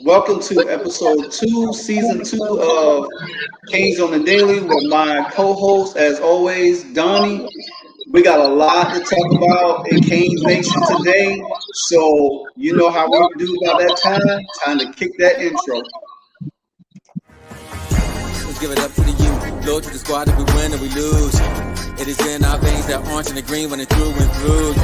Welcome to episode two, season two of Kings on the Daily with my co-host, as always, Donnie. We got a lot to talk about in Kings Nation today, so you know how we do about that time. Time to kick that intro. Let's give it up to the youth. Loyal to the squad if we win or we lose. It is in our veins that orange and the green running through and through.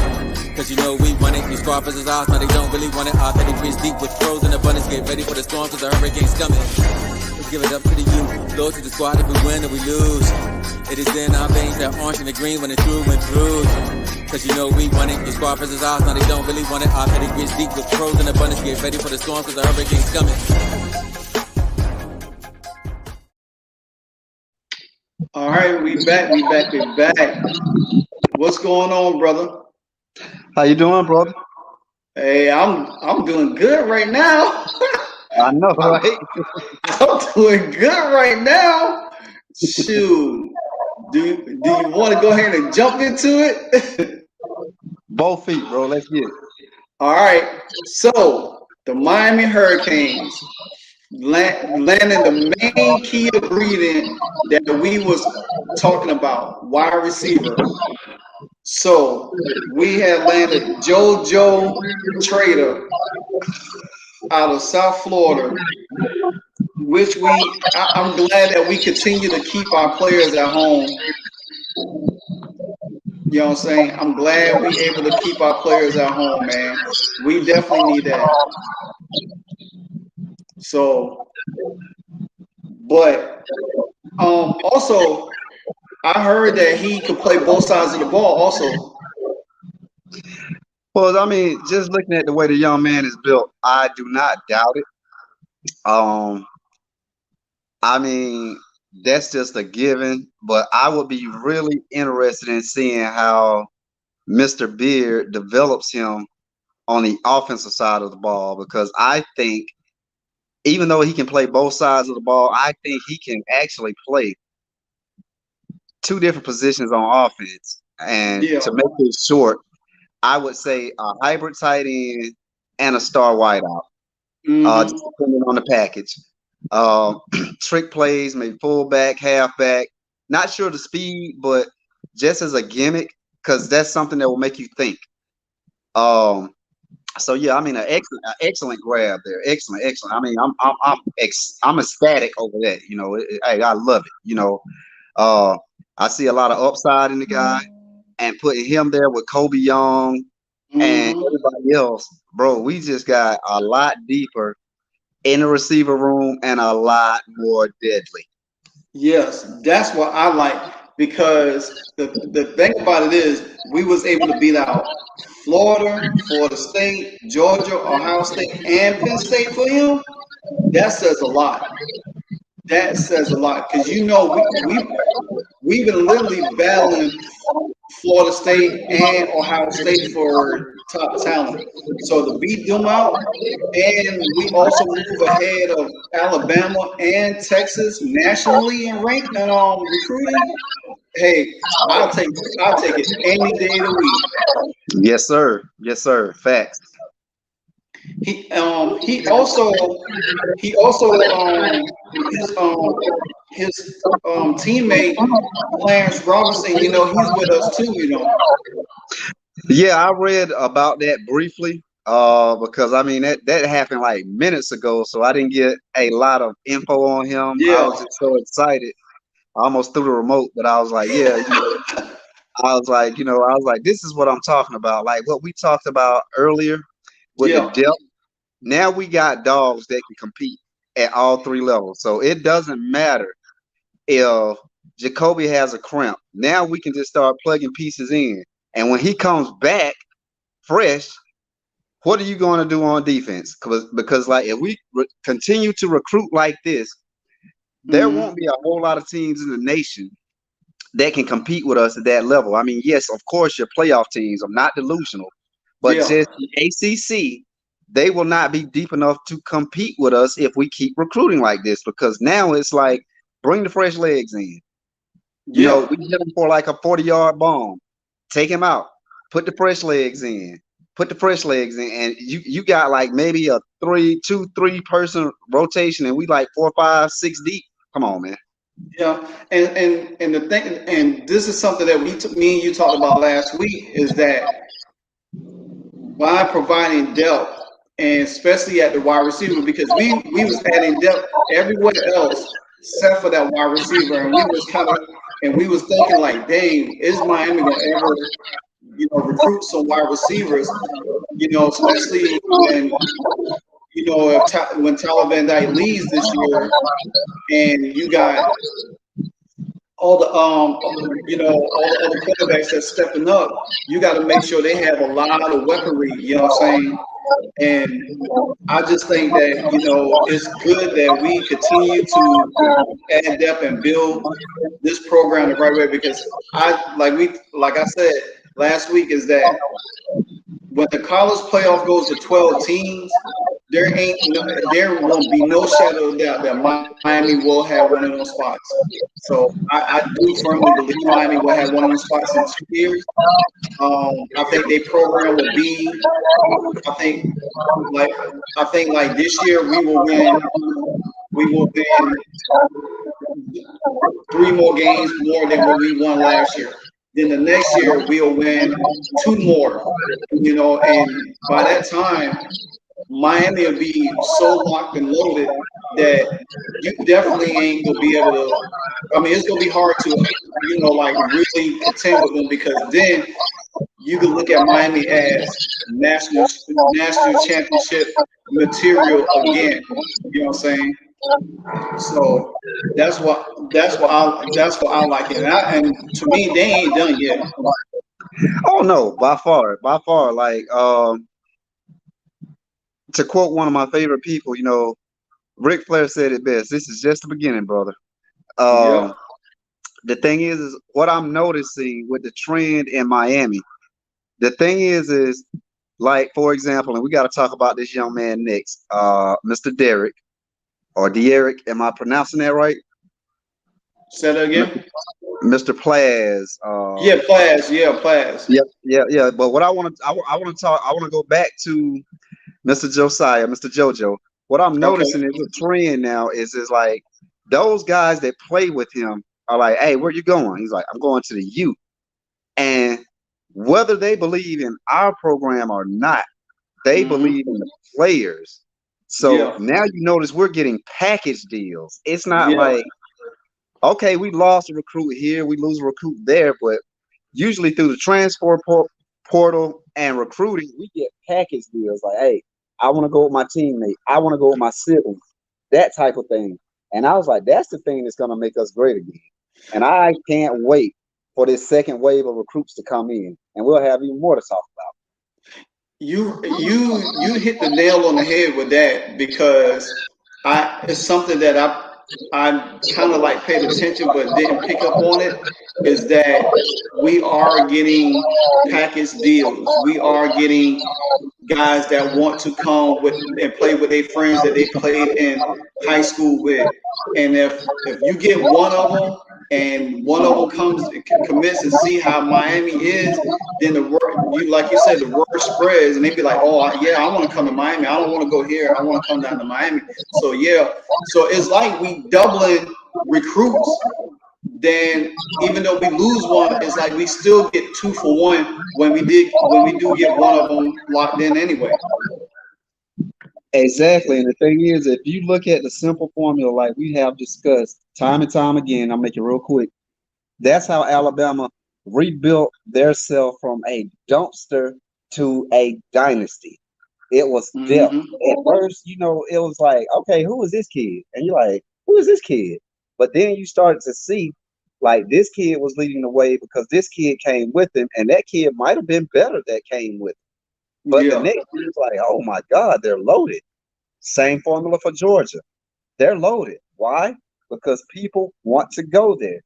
Cause you know we want it. These squad versus ours, now they don't really want it. Our petty greens deep with pros in abundance. Get ready for the storms cause the hurricane's coming. Let's give it up to the youth. Loyal to the squad if we win or we lose. It is in our veins that orange and the green running through and through. Cause you know we want it. These squad versus ours, now they don't really want it. Our petty greens deep with pros in abundance. Get ready for the storms cause the hurricane's coming. All right, we back. What's going on, brother? How you doing, brother? Hey, I'm doing good right now. I know, right? I'm doing good right now. Shoot. Do you want to go ahead and jump into it? Both feet, bro. Let's get it. All right. So the Miami Hurricanes landing the main key to breathing that we was talking about, wide receiver. So we have landed JoJo Trader out of South Florida, which I'm glad that we continue to keep our players at home. You know what I'm saying? I'm glad we're able to keep our players at home, man. We definitely need that. So, but also, I heard that he could play both sides of the ball also. Well, I mean, just looking at the way the young man is built, I do not doubt it. Um, I mean, that's just a given, but I would be really interested in seeing how Mr. Beard develops him on the offensive side of the ball because I think even though he can play both sides of the ball, I think he can actually play two different positions on offense. And Yeah. to make it short, I would say a hybrid tight end and a star wideout, Mm-hmm. just depending on the package. Trick plays, maybe fullback, halfback. Not sure the speed, but just as a gimmick, because that's something that will make you think. So yeah, I mean, an excellent grab there, excellent. I mean, I'm ecstatic over that. You know, hey, I love it. You know, I see a lot of upside in the guy, and putting him there with Kobe Young and Mm-hmm. everybody else, bro. We just got a lot deeper in the receiver room and a lot more deadly. Yes, that's what I like because the thing about it is we was able to beat out Florida State, Georgia, Ohio State, and Penn State for him. That says a lot. That says a lot because you know we've been literally battling Florida State and Ohio State for top talent. So to beat them out, and we also move ahead of Alabama and Texas nationally in rank and recruiting. Hey, I'll take it any day of the week. Yes, sir. Yes, sir. Facts. He also his teammate Clarence Robinson. You know he's with us too. You know. Yeah, I read about that briefly. Because I mean that happened like minutes ago, so I didn't get a lot of info on him. I Yeah. was just so excited. I almost threw the remote, but I was like, yeah, I was like, this is what I'm talking about. Like what we talked about earlier with the Yeah. depth. Now we got dogs that can compete at all three levels. So it doesn't matter if Jacoby has a cramp. Now we can just start plugging pieces in. And when he comes back fresh, what are you going to do on defense? Because like if we continue to recruit like this, there Mm-hmm. won't be a whole lot of teams in the nation that can compete with us at that level. I mean, yes, of course, your playoff teams. I'm not delusional, but Yeah. just the ACC, they will not be deep enough to compete with us if we keep recruiting like this. Because now it's like bring the fresh legs in. You know, Yeah. we hit him for like a 40-yard bomb, take him out, put the fresh legs in, put the fresh legs in, and you got like maybe a 3 person rotation, and we like 4, 5, 6 deep. Come on, man. Yeah, and the thing, and this is something that me and you talked about last week, is that by providing depth, and especially at the wide receiver, because we was adding depth everywhere else except for that wide receiver, and we was thinking like, dang, is Miami gonna ever recruit some wide receivers? Especially when when Tyler Van Dyke leaves this year, and you got all the all the other quarterbacks that's stepping up, you got to make sure they have a lot of weaponry. You know what I'm saying? And I just think that it's good that we continue to add depth and build this program the right way, because like I said last week, is that when the college playoff goes to 12 teams, there won't be no shadow of doubt that Miami will have one of those spots. So I do firmly believe Miami will have one of those spots in 2 years. I think their program will be. I think like this year we will win. We will win 3 more games more than what we won last year. Then the next year we'll win 2 more. And by that time, Miami will be so locked and loaded that you definitely ain't gonna be able to. I mean, it's gonna be hard to, like really contend with them, because then you can look at Miami as national championship material again. You know what I'm saying? So that's what I like it. And to me, they ain't done yet. Oh no, by far. Like to quote one of my favorite people, Ric Flair said it best. This is just the beginning, brother. Yeah. The thing is what I'm noticing with the trend in Miami. The thing is like, for example, and we got to talk about this young man next, Mr. Derek or De'Eric. Am I pronouncing that right? Say that again. Mr. Plaz. Plaz. Yeah, Plaz. Yeah. But what I want to go back to Mr. Josiah, Mr. JoJo. What I'm noticing is a trend now is like those guys that play with him are like, hey, where you going? He's like, I'm going to the U. And whether they believe in our program or not, they believe in the players. So now you notice we're getting package deals. It's not like, okay, we lost a recruit here, we lose a recruit there, but usually through the transfer portal and recruiting, we get package deals like, hey, I want to go with my teammate, I want to go with my siblings, that type of thing. And I was like, that's the thing that's going to make us great again. And I can't wait for this second wave of recruits to come in, and we'll have even more to talk about. You hit the nail on the head with that, because it's something that I kind of like paid attention but didn't pick up on it, is that we are getting package deals. We are getting guys that want to come with and play with their friends that they played in high school with. And if you get one of them, and one of them commits and see how Miami is, then like you said, the word spreads, and they be like, oh yeah, I want to come to Miami. I don't want to go here. I want to come down to Miami. So so it's like we doubling recruits. Then even though we lose one, it's like we still get 2 for 1 when we do get one of them locked in anyway. Exactly. And the thing is, if you look at the simple formula like we have discussed time and time again, I'll make it real quick. That's how Alabama rebuilt theirself from a dumpster to a dynasty. It was depth. At first, it was like, okay, who is this kid? And you're like, who is this kid? But then you started to see, like, this kid was leading the way because this kid came with him, and that kid might have been better that came with him. But the next year, it's like, oh my God, they're loaded. Same formula for Georgia. They're loaded. Why? Because people want to go there.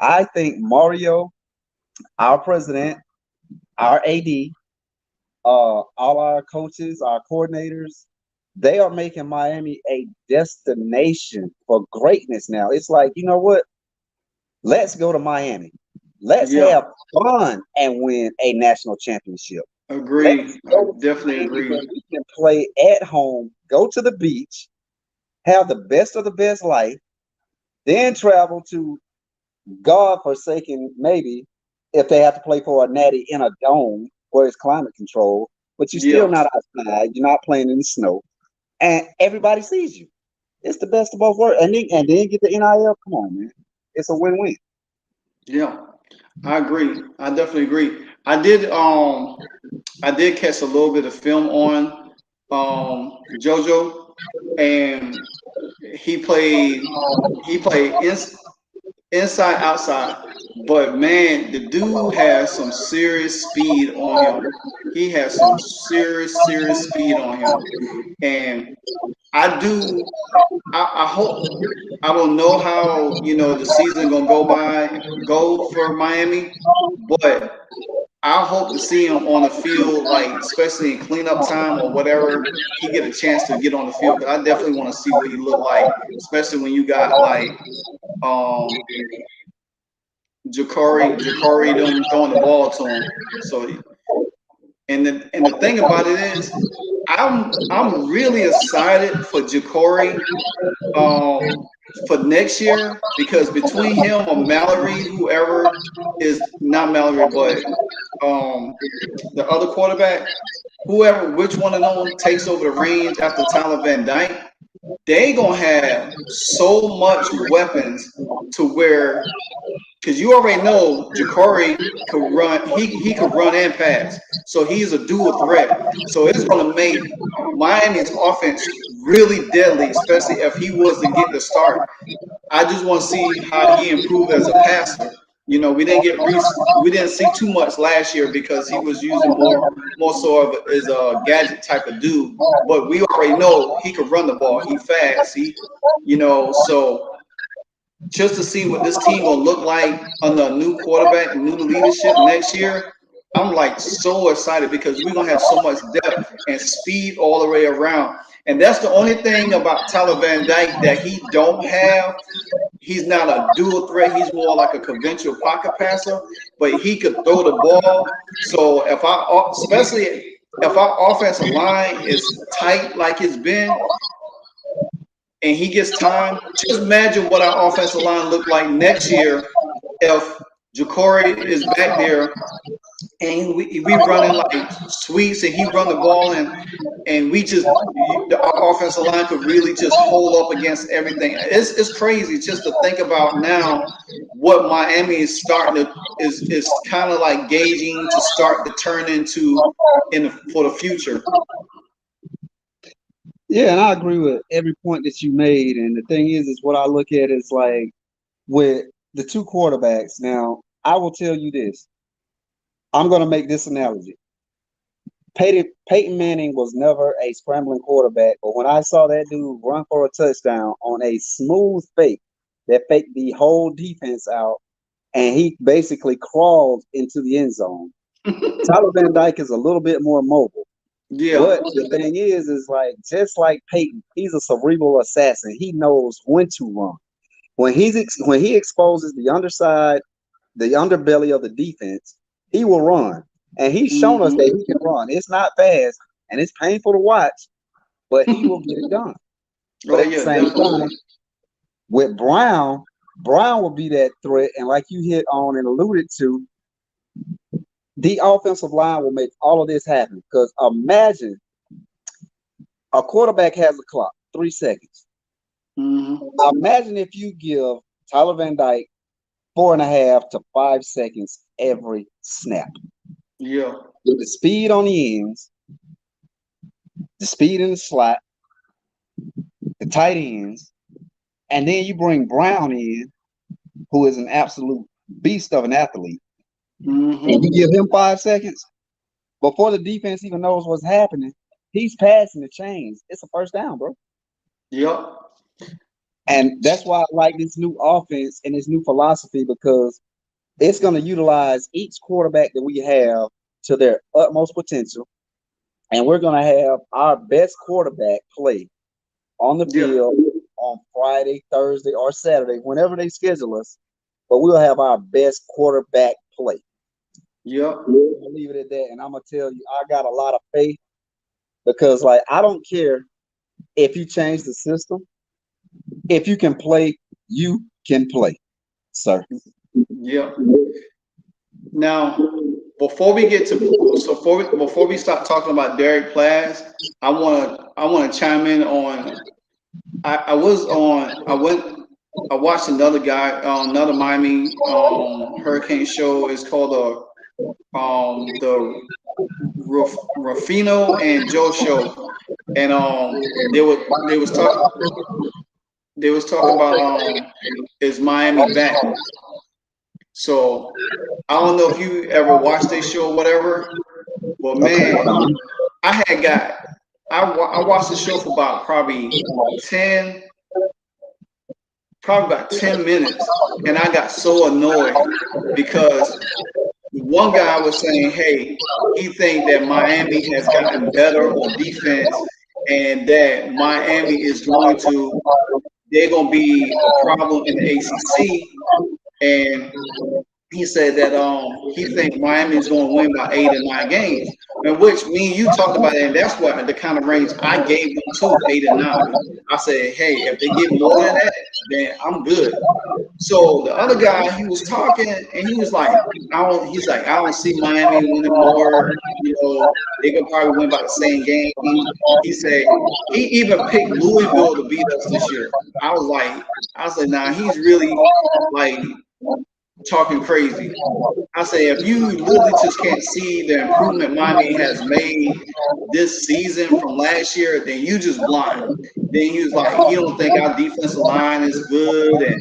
I think Mario, our president, our AD, all our coaches, our coordinators, they are making Miami a destination for greatness now. It's like, you know what? Let's go to Miami. Let's have fun and win a national championship. Let us Agree. I go to definitely games agree. that we can play at home, go to the beach, have the best of the best life, then travel to God forsaken, maybe if they have to play for a natty in a dome where it's climate control, but you're still Yeah. not outside, you're not playing in the snow, and everybody sees you. It's the best of both worlds. And then get the NIL. Come on, man. It's a win-win. Yeah. I agree. I definitely agree. I did catch a little bit of film on JoJo, and he played he played inside outside, but man, the dude has some serious speed on him. He has some serious speed on him, and I do. I hope. I don't know how the season gonna go for Miami, but I hope to see him on the field, like especially in cleanup time or whatever. He get a chance to get on the field, because I definitely want to see what he look like, especially when you got like um Ja'Cory them throwing the ball to him. So and the thing about it is, I'm really excited for Ja'Cory um, for next year, because between him or Mallory, whoever is not Mallory, but the other quarterback, whoever, which one of them takes over the reins after Tyler Van Dyke, they gonna have so much weapons to where, because you already know Ja'Cory could run. He could run and pass, so he's a dual threat. So it's going to make Miami's offense really deadly, especially if he was to get the start. I just want to see how he improved as a passer. We didn't see too much last year because he was using more so of as a gadget type of dude. But we already know he could run the ball. He fast. So just to see what this team gonna look like under a new quarterback, new leadership next year. I'm like so excited because we're gonna have so much depth and speed all the way around. And that's the only thing about Tyler Van Dyke that he don't have. He's not a dual threat. He's more like a conventional pocket passer, but he could throw the ball. So especially if our offensive line is tight like it's been, and he gets time, just imagine what our offensive line look like next year if Ja'Cory is back there and we running like sweeps and he run the ball, and our offensive line could really just hold up against everything. It's crazy just to think about now what Miami is starting to is kind of like gauging to start to turn into for the future. Yeah, and I agree with every point that you made. And the thing is what I look at is like with the two quarterbacks. Now, I will tell you this. I'm going to make this analogy. Peyton Manning was never a scrambling quarterback, but when I saw that dude run for a touchdown on a smooth fake that faked the whole defense out, and he basically crawled into the end zone. Tyler Van Dyke is a little bit more mobile. Yeah. But the thing is like just like Peyton, he's a cerebral assassin. He knows when to run. When he exposes the underside, the underbelly of the defense, he will run. And he's shown us that he can run. It's not fast and it's painful to watch, but he will get it done. But Oh at the yeah, same definitely. time, with Brown will be that threat. And like you hit on and alluded to, the offensive line will make all of this happen. Because imagine a quarterback has a clock, 3 seconds. Imagine if you give Tyler Van Dyke 4.5 to 5 seconds every snap. Yeah. With the speed on the ends, the speed in the slot, the tight ends, and then you bring Brown in, who is an absolute beast of an athlete, and you give him 5 seconds before the defense even knows what's happening. He's passing the chains. It's a first down, bro. Yep. And that's why I like this new offense and this new philosophy, because it's going to utilize each quarterback that we have to their utmost potential. And we're going to have our best quarterback play on the field on Friday, Thursday, or Saturday, whenever they schedule us. But we'll have our best quarterback play. Yep. I'll leave it at that. And I'm gonna tell you, I got a lot of faith because, like, I don't care if you change the system. If you can play, you can play, sir. Yep. Now, before we get to so before we start talking about Derek Plas, I want to chime in on. I watched another guy, another Miami Hurricane show. It's called the Ruffino and Joe show, and they was talking about is Miami back? So I don't know if you ever watched this show or whatever, but man, I watched the show for about 10 probably about 10 minutes, and I got so annoyed because one guy was saying, hey, he think that Miami has gotten better on defense and that Miami is they're going to be a problem in the ACC. And he said that he thinks Miami is going to win by 8 or 9 games, and which me and you talked about it, and that's what the kind of range I gave them to 8 and 9. I said, hey, if they get more than that, then I'm good. So the other guy, he was talking, and he was like, I don't see Miami winning more. You know, they could probably win by the same game. He said he even picked Louisville to beat us this year. I was like, nah, he's really like talking crazy. I say, if you literally just can't see the improvement Miami has made this season from last year, then you just blind. Then he was like, he don't think our defensive line is good, and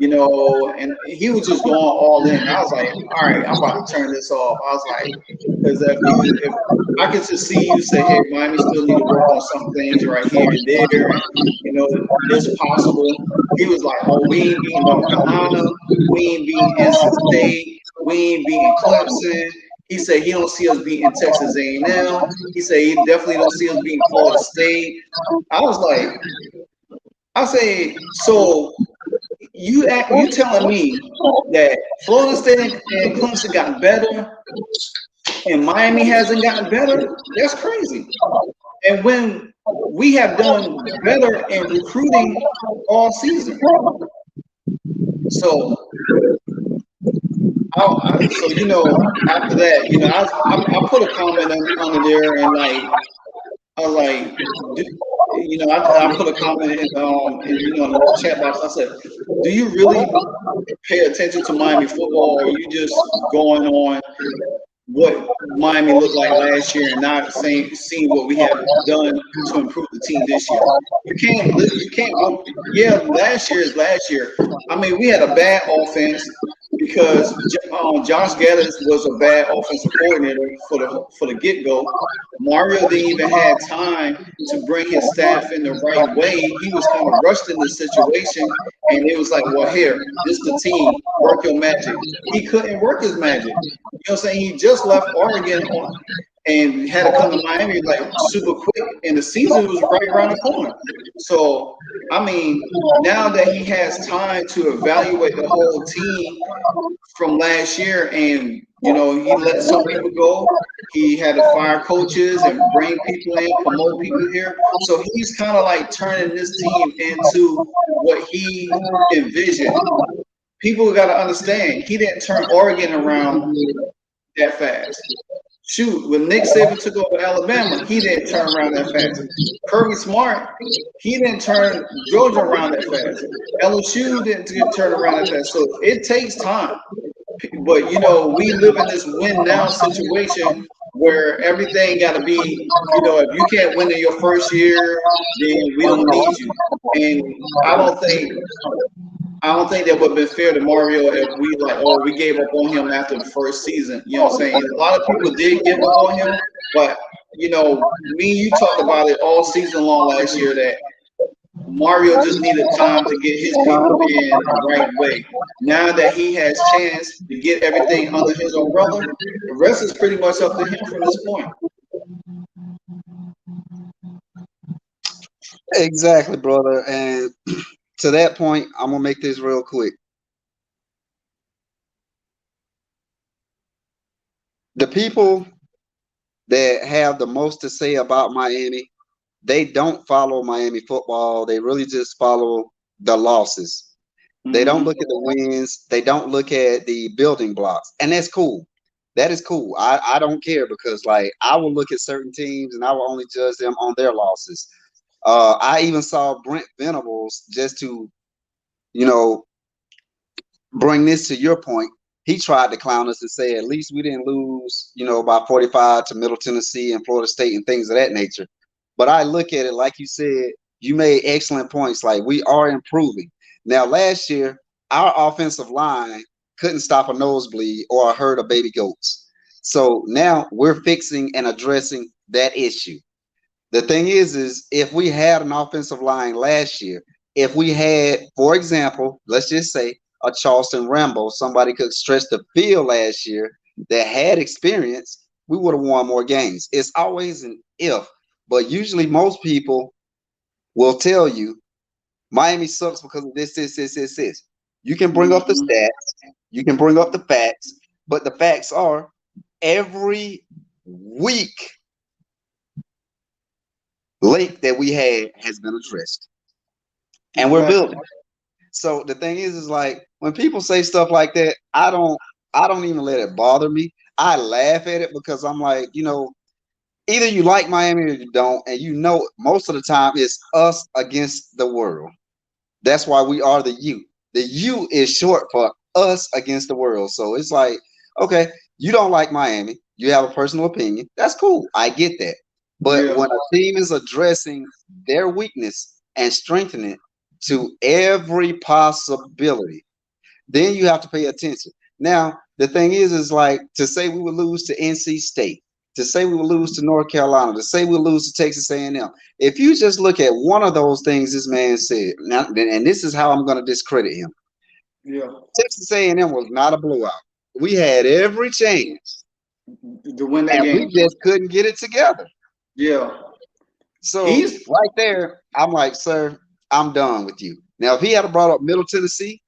and he was just going all in. I was like, all right, I'm about to turn this off. I was like, because if I could just see you say, hey, Miami still need to work on some things right here and there, it's possible. He was like, oh, we ain't beating North Carolina, we ain't beating NC State, we ain't beating Clemson. He said he don't see us beating Texas A&M. He said he definitely don't see us beating Florida State. I say, so you telling me that Florida State and Clemson got better and Miami hasn't gotten better? That's crazy. And when we have done better in recruiting all season. So after that, I put a comment under there, and like I was like, I put a comment in the chat box. I said, do you really pay attention to Miami football, or are you just going on what Miami looked like last year and not seeing what we have done to improve the team this year? You can't. Yeah, last year is last year. I mean, we had a bad offense because Josh Gaddis was a bad offensive coordinator for the get-go. Mario didn't even have time to bring his staff in the right way. He was kind of rushed in the situation, and it was like, well, here, this is the team, work your magic. He couldn't work his magic. You know what I'm saying? He just left Oregon and had to come to Miami like super quick, and the season was right around the corner. So, I mean, now that he has time to evaluate the whole team from last year, and he let some people go, he had to fire coaches and bring people in, promote people here. So he's kind of like turning this team into what he envisioned. People got to understand, he didn't turn Oregon around that fast. Shoot, when Nick Saban took over Alabama, he didn't turn around that fast. Kirby Smart, he didn't turn Georgia around that fast. LSU didn't turn around that fast. So it takes time. But, we live in this win now situation where everything got to be, if you can't win in your first year, then we don't need you. And I don't think that would have been fair to Mario if we gave up on him after the first season. You know what I'm saying? A lot of people did give up on him, but me and you talked about it all season long last year that Mario just needed time to get his people in the right way. Now that he has chance to get everything under his umbrella, the rest is pretty much up to him from this point. Exactly, brother. And to that point, I'm gonna make this real quick. the people that have the most to say about Miami, they don't follow Miami football. They really just follow the losses. They don't look at the wins. They don't look at the building blocks. And that's cool. That is cool. I don't care because like I will look at certain teams and I will only judge them on their losses. I even saw Brent Venables, just to, you know, bring this to your point. He tried to clown us and say at least we didn't lose, by 45 to Middle Tennessee and Florida State and things of that nature. But I look at it like you said, you made excellent points. Like we are improving. Now, last year, our offensive line couldn't stop a nosebleed or a herd of baby goats. So now we're fixing and addressing that issue. The thing is if we had an offensive line last year, if we had, for example, let's just say a Charleston Rambo, somebody could stretch the field last year that had experience, we would have won more games. It's always an if, but usually most people will tell you Miami sucks because of this. You can bring up the stats, you can bring up the facts, but the facts are every weak lake that we had has been addressed. And we're building. So the thing is like when people say stuff like that, I don't even let it bother me. I laugh at it because I'm like, either you like Miami or you don't, and most of the time it's us against the world. That's why we are the U. The U is short for us against the world. So it's like, okay, you don't like Miami. You have a personal opinion. That's cool. I get that. But when a team is addressing their weakness and strengthening it to every possibility, then you have to pay attention. Now, the thing is like to say we would lose to NC State, to say we would lose to North Carolina, to say we'll lose to Texas A&M. If you just look at one of those things this man said, now, and this is how I'm going to discredit him. Yeah. Texas A&M was not a blowout. We had every chance to win that game. We just couldn't get it together. Yeah. So right there, I'm like, sir, I'm done with you. Now, if he had brought up Middle Tennessee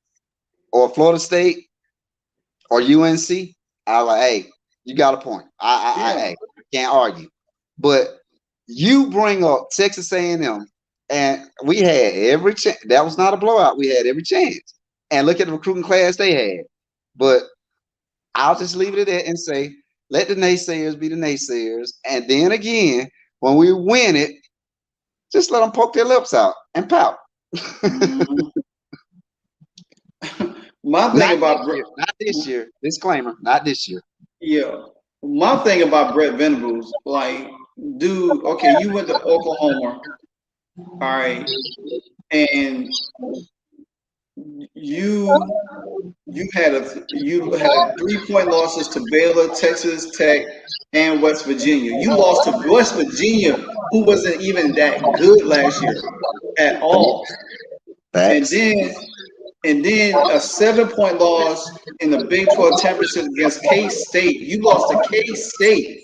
or Florida State or UNC, I like, hey, you got a point. I can't argue. But you bring up Texas A&M, and we had every chance. That was not a blowout. We had every chance. And look at the recruiting class they had. But I'll just leave it at that and say, let the naysayers be the naysayers. And then again, when we win it, just let them poke their lips out and pout. My thing about not this year. Disclaimer, not this year. Yeah. My thing about Brent Venables, like, dude, okay, you went to Oklahoma, all right, and you had 3-point losses to Baylor, Texas Tech, and West Virginia. You lost to West Virginia, who wasn't even that good last year at all. Thanks. And then a 7-point loss in the Big 12 championship against K-State. You lost to K-State.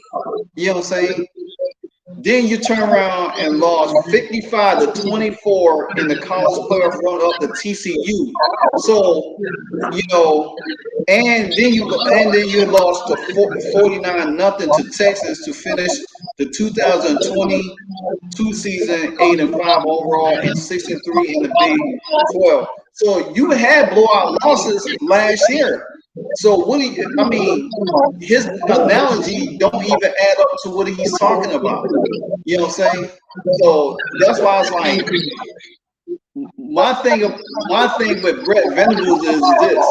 You know what I'm saying? Then you turn around and lost 55-24 in the college playoff run up to TCU. So, and then you lost to 49-0 to Texas to finish the 2022 season 8-5 overall and 6-3 in the Big 12. So you had blowout losses last year. So his analogy don't even add up to what he's talking about. You know what I'm saying? So that's why I was like, my thing with Brent Venables is this.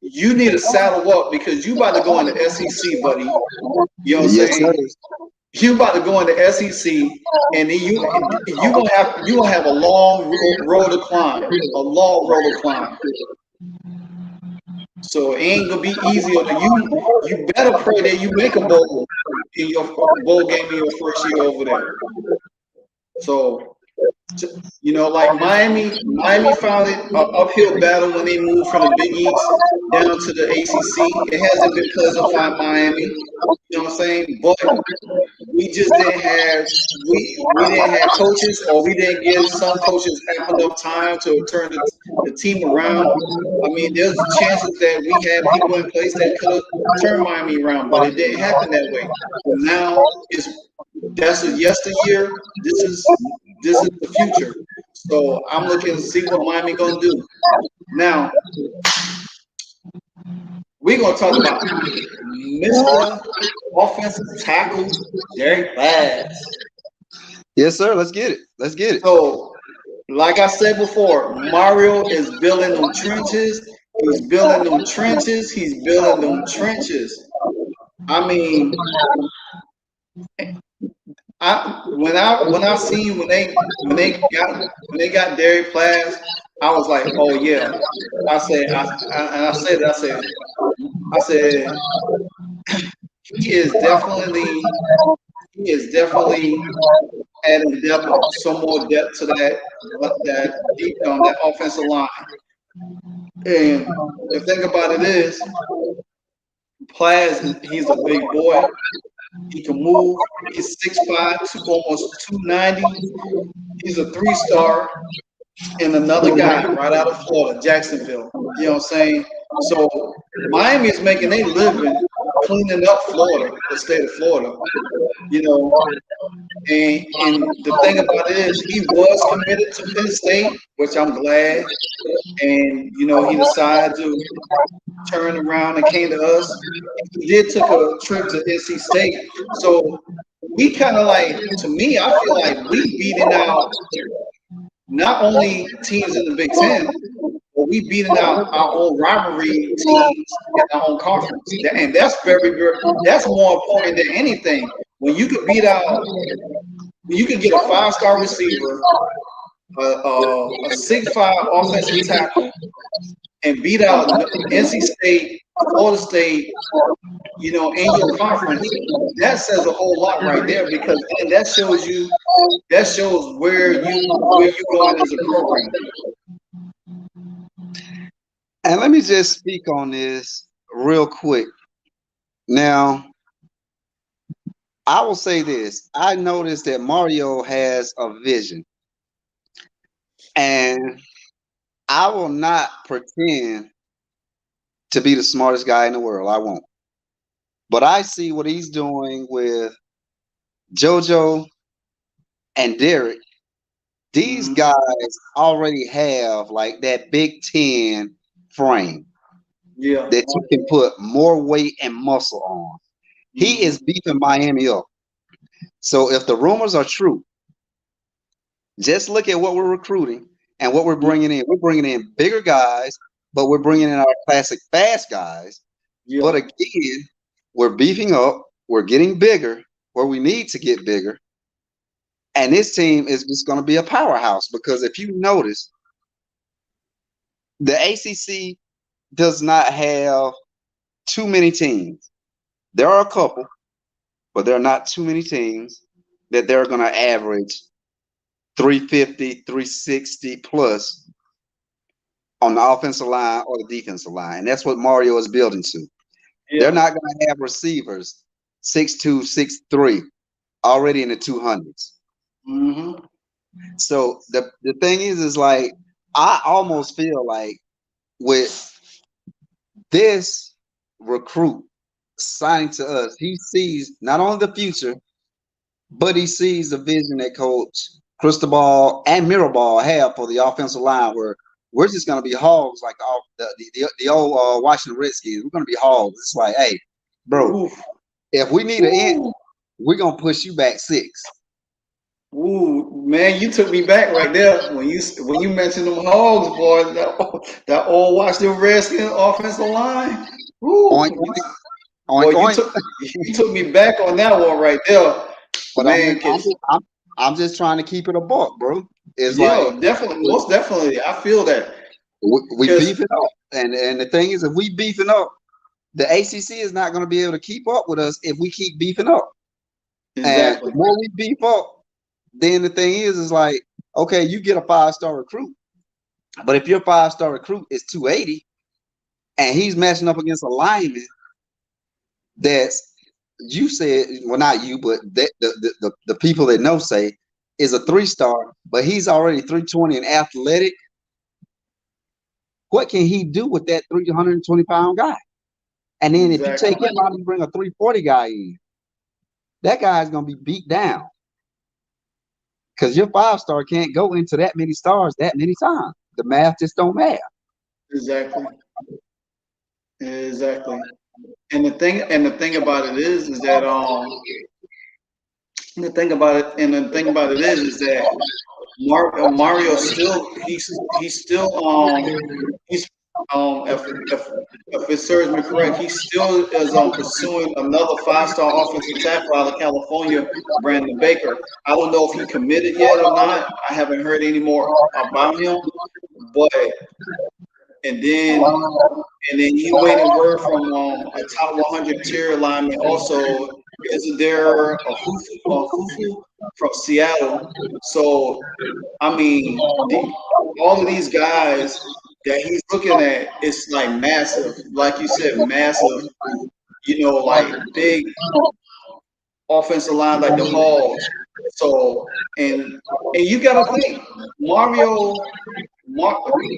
You need to saddle up because you about to go in the SEC, buddy. You know what I'm saying? You about to go in the SEC, and then you gonna have a long road to climb. A long road to climb. So it ain't gonna be easy. You better pray that you make a bowl in your bowl game in your first year over there. So, like Miami found it an uphill battle when they moved from the Big East down to the ACC. It hasn't been pleasant for Miami. You know what I'm saying? But we just didn't have we didn't have coaches, or we didn't give some coaches ample enough time to turn the team around. I mean, there's chances that we had people in place that could have turned Miami around, but it didn't happen that way. So now that's a yesteryear. This is the future. So I'm looking to see what Miami gonna do. Now we're gonna talk about Mr. Offensive Tackle Derek Bass. Yes, sir. Let's get it. Let's get it. So, like I said before, Mario is building them trenches. He's building them trenches. He's building them trenches. I mean, when I seen when they got Derek Bass, I was like, oh yeah. I said he is definitely adding depth, some more depth to that offensive line. And the thing about it is, Plaz, he's a big boy. He can move. He's 6'5", almost 290. He's a 3-star. And another guy right out of Florida, Jacksonville. You know what I'm saying? So Miami is making a living cleaning up Florida, the state of Florida. You know, and the thing about it is, he was committed to Penn State, which I'm glad. And you know, he decided to turn around and came to us. He did took a trip to NC State, so we kind of like, to me, I feel like we beating out not only teams in the Big Ten, but we beating out our own rivalry teams in our own conference, and that's that's more important than anything. When you could beat out, when you could get a 5-star receiver, a 6'5" offensive tackle, and beat out NC State, Florida State, you know, in your conference, that says a whole lot right there, because then that shows where you going as a program. And let me just speak on this real quick. Now, I will say this. I noticed that Mario has a vision. And I will not pretend to be the smartest guy in the world. I won't. But I see what he's doing with JoJo and Derek. These guys already have like that Big Ten frame. Yeah. That you can put more weight and muscle on. He is beefing Miami up. So if the rumors are true, just look at what we're recruiting and what we're bringing in. We're bringing in bigger guys, but we're bringing in our classic fast guys. Yeah. But again, we're beefing up. We're getting bigger where we need to get bigger. And this team is just going to be a powerhouse, because if you notice, the ACC does not have too many teams. There are a couple, but there are not too many teams that they're going to average 350, 360 plus on the offensive line or the defensive line. And that's what Mario is building to. Yeah. They're not going to have receivers 6'2", 6'3", already in the 200s. Mm-hmm. So the thing is like, I almost feel like with this recruit signing to us, he sees not only the future, but he sees the vision that Coach Cristobal and Mirabal have for the offensive line, where we're just going to be hogs like the old Washington Redskins. We're going to be hogs. It's like, hey, bro, if we need an end, we're going to push you back 6. Ooh, man, you took me back right there when you mentioned them hogs, boy. That old Washington Redskins offensive line. Ooh, oink, boy, you took me back on that one right there. But man, I'm just trying to keep it a buck, bro. It's like, definitely, most definitely, I feel that. We beefing up, and the thing is, if we beefing up, the ACC is not going to be able to keep up with us if we keep beefing up. Exactly. And the more we beef up, then the thing is like, okay, you get a 5-star recruit, but if your 5-star recruit is 280 and he's matching up against a lineman that's you said, well, not you, but the people that know say is a 3-star, but he's already 320 and athletic. What can he do with that 320-pound guy? And then if you Exactly. take him out and bring a 340 guy in, that guy's gonna be beat down because your 5-star can't go into that many stars that many times. The math just don't math. Exactly. Exactly. And the thing about it is that the thing about it is that Mario still he's still he's if it serves me correct, he still is pursuing another 5-star offensive tackle out of California, Brandon Baker. I don't know if he committed yet or not. I haven't heard any more about him, but and then he waited word from a top 100 tier lineman. Also, is there a Hufu from Seattle? So I mean, all of these guys that he's looking at, it's like massive, like you said, massive. You know, like big offensive line, like the Hogs. So and you got to think,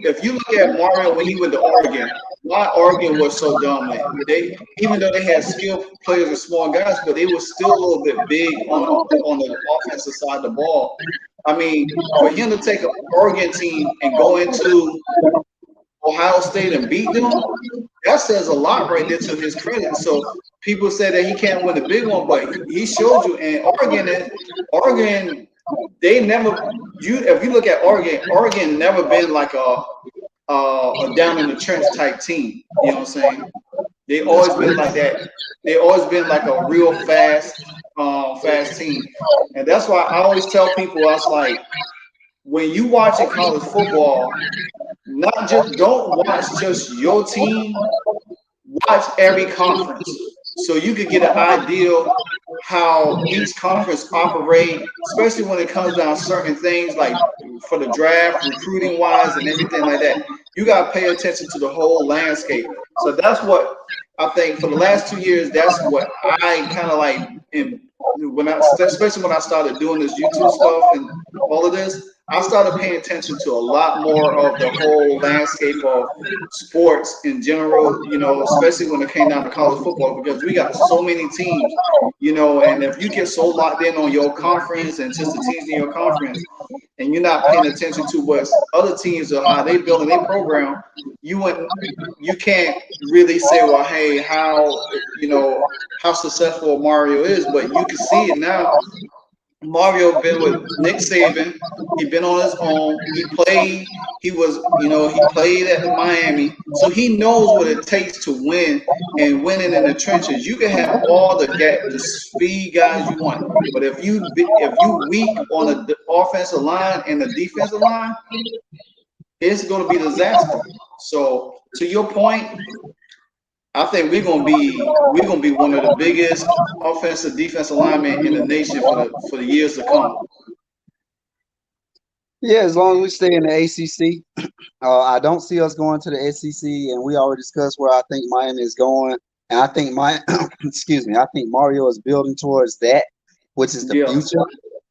if you look at Mario when he went to Oregon, why Oregon was so dominant? They even though they had skilled players and small guys, but they were still a little bit big on the offensive side of the ball. I mean, for him to take an Oregon team and go into Ohio State and beat them, that says a lot right there to his credit. So people say that he can't win the big one, but he showed you. And Oregon, they never. If you look at Oregon never been like a down in the trench type team. You know what I'm saying? They always been like that. They always been like a real fast team, and that's why I always tell people, I was like, when you watching college football, not just don't watch just your team, watch every conference so you could get an idea how each conference operate, especially when it comes down to certain things like for the draft, recruiting wise, and everything like that. You got to pay attention to the whole landscape. So that's what I think for the last 2 years. That's what I kind of like especially when I started doing this YouTube stuff and all of this. I started paying attention to a lot more of the whole landscape of sports in general, you know, especially when it came down to college football, because we got so many teams, you know, and if you get so locked in on your conference and just the teams in your conference, and you're not paying attention to what other teams are, how they building their program, you can't really say, well, hey, how successful Mario is, but you can see it now. Mario been with Nick Saban. He been on his own. He played. He played at Miami, so he knows what it takes to win and winning in the trenches. You can have all the speed guys you want, but if you weak on the offensive line and the defensive line, it's going to be a disaster. So to your point, I think we're gonna be one of the biggest offensive defensive linemen in the nation for the years to come. Yeah, as long as we stay in the ACC, I don't see us going to the SEC, and we already discussed where I think Miami is going, and I think excuse me, I think Mario is building towards that, which is the Yeah. future.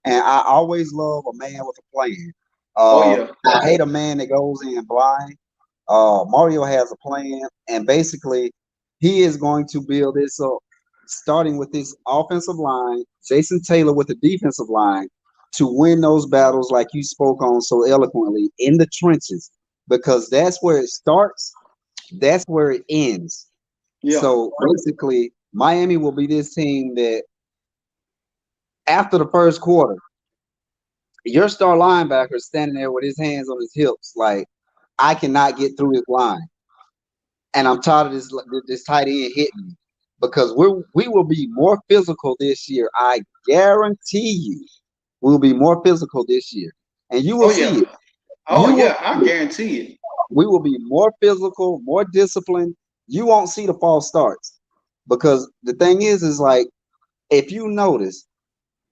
And I always love a man with a plan. Oh yeah. I hate a man that goes in blind. Mario has a plan, and basically, he is going to build this up, starting with this offensive line, Jason Taylor with the defensive line, to win those battles like you spoke on so eloquently in the trenches, because that's where it starts, that's where it ends. Yeah. So basically, Miami will be this team that after the first quarter, your star linebacker is standing there with his hands on his hips, like, I cannot get through his line. And I'm tired of this tight end hitting me, because we will be more physical this year. I guarantee you, we'll be more physical this year, and you will Oh see yeah. it. Oh yeah. I guarantee it. We will be more physical, more disciplined. You won't see the false starts, because the thing is like, if you notice,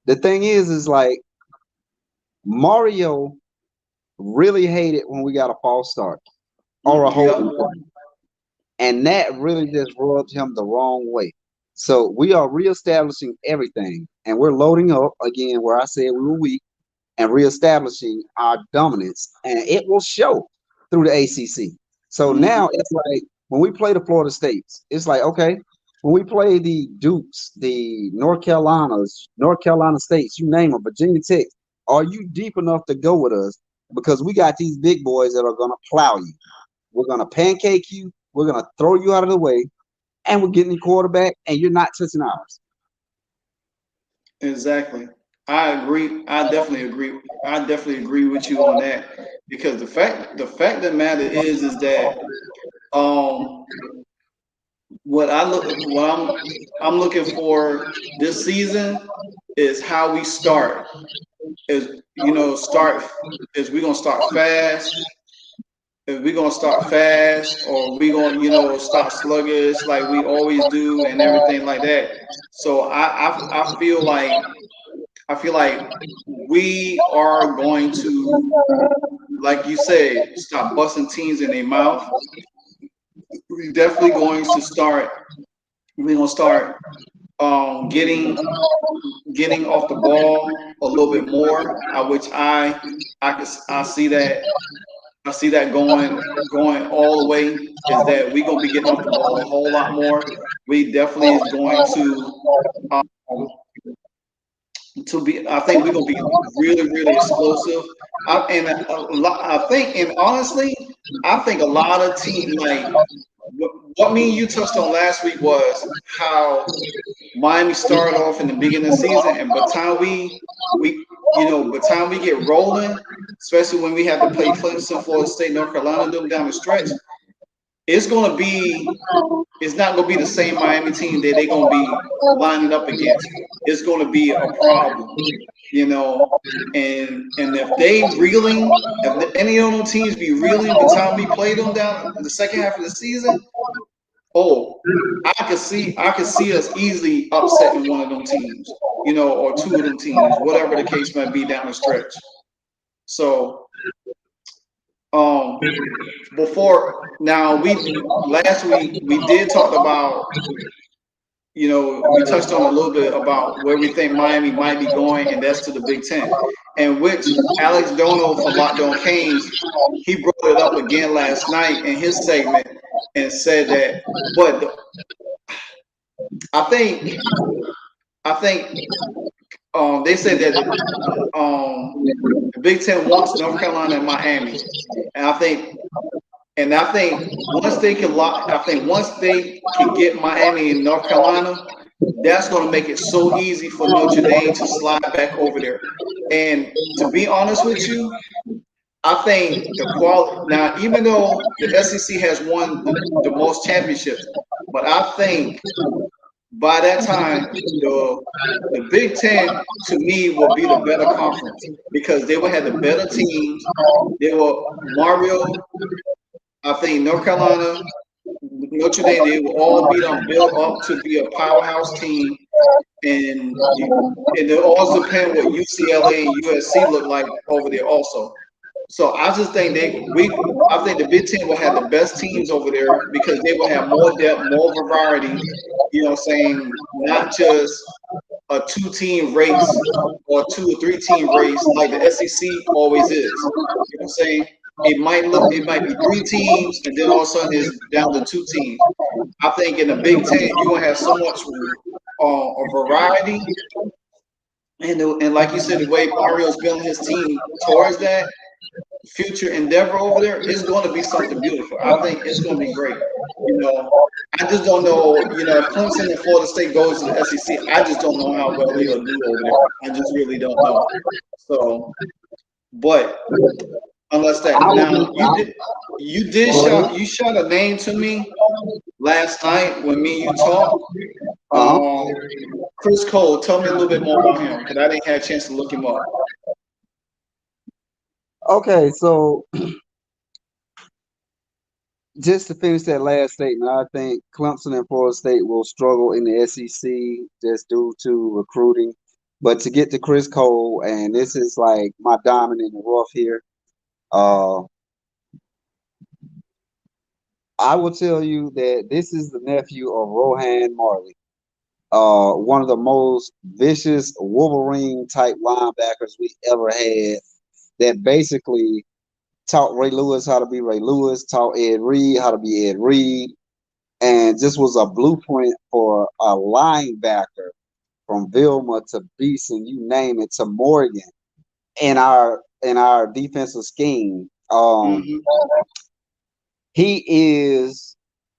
the thing is like, Mario really hated when we got a false start or a holding Yeah. play. And that really just rubbed him the wrong way. So we are reestablishing everything, and we're loading up again where I said we were weak, and reestablishing our dominance, and it will show through the ACC. So Mhm. now it's like when we play the Florida States, it's like okay, when we play the Dukes, the North Carolinas, North Carolina States, you name them, Virginia Tech, are you deep enough to go with us? Because we got these big boys that are gonna plow you. We're gonna pancake you. We're gonna throw you out of the way, and we're getting the quarterback, and you're not touching ours. Exactly. I agree. I definitely agree. I definitely agree with you on that because the fact of the matter is that um what I'm looking for this season is how we start. Is start is we gonna start fast? Is we gonna start fast or we gonna start sluggish like we always do and everything like that? So I feel like we are going to, like you said, start busting teams in their mouth. We definitely going to start. We're gonna start getting off the ball a little bit more. Which I see that going all the way. Is that we gonna be getting off the ball a whole lot more. We definitely is going um, to be. I think we're gonna be really, really explosive. I think, and honestly, I think a lot of teams like what me and you touched on last week was how Miami started off in the beginning of the season, and by the time by the time we get rolling, especially when we have to play Clemson, Florida State, North Carolina, them down the stretch, it's gonna be it's not going to be the same Miami team that they're going to be lining up against. It's going to be a problem, you know. And if they reeling, if any of those teams be reeling, by the time we play them down in the second half of the season, oh, I could see us easily upsetting one of them teams, or two of them teams, whatever the case might be down the stretch. So, um, before now, we last week we did talk about we touched on a little bit about where we think Miami might be going, and that's to the Big Ten, and which Alex Dono from Locked On Canes, he brought it up again last night in his segment and said that, but I think I think they said that the Big Ten wants North Carolina and Miami, and I think once they can get Miami and North Carolina, that's going to make it so easy for Notre Dame to slide back over there. And to be honest with you, I think the quality now, even though the SEC has won the most championships, but I think by that time the Big Ten to me will be the better conference because they will have the better teams. They will Mario. I think North Carolina, Notre Dame, they will all be done built up to be a powerhouse team, and it also depends what UCLA and USC look like over there also. So I just think I think the Big Ten will have the best teams over there because they will have more depth, more variety. You know, what I'm saying not just a two-team race or two or three-team race like the SEC always is. You know what I'm saying? It might be three teams, and then all of a sudden it's down to two teams. I think in the Big Ten you're gonna have so much a variety, and like you said, the way Mario's building his team towards that future endeavor over there is going to be something beautiful. I think it's going to be great. You know, I just don't know. If Clemson and Florida State goes to the SEC, I just don't know how well they'll do over there. I just really don't know. So, but unless that now you shot a name to me last night when me and you talked. Uh-huh. Chris Cole. Tell me a little bit more about him because I didn't have a chance to look him up. Okay, so just to finish that last statement, I think Clemson and Florida State will struggle in the SEC just due to recruiting. But to get to Chris Cole, and this is like my diamond in the rough here, uh, I will tell you that this is the nephew of Rohan Marley. one of the most vicious Wolverine type linebackers we ever had. That basically taught Ray Lewis how to be Ray Lewis, taught Ed Reed how to be Ed Reed, and just was a blueprint for a linebacker from Vilma to Beeson, you name it, to Morgan in our defensive scheme. Mm-hmm. He is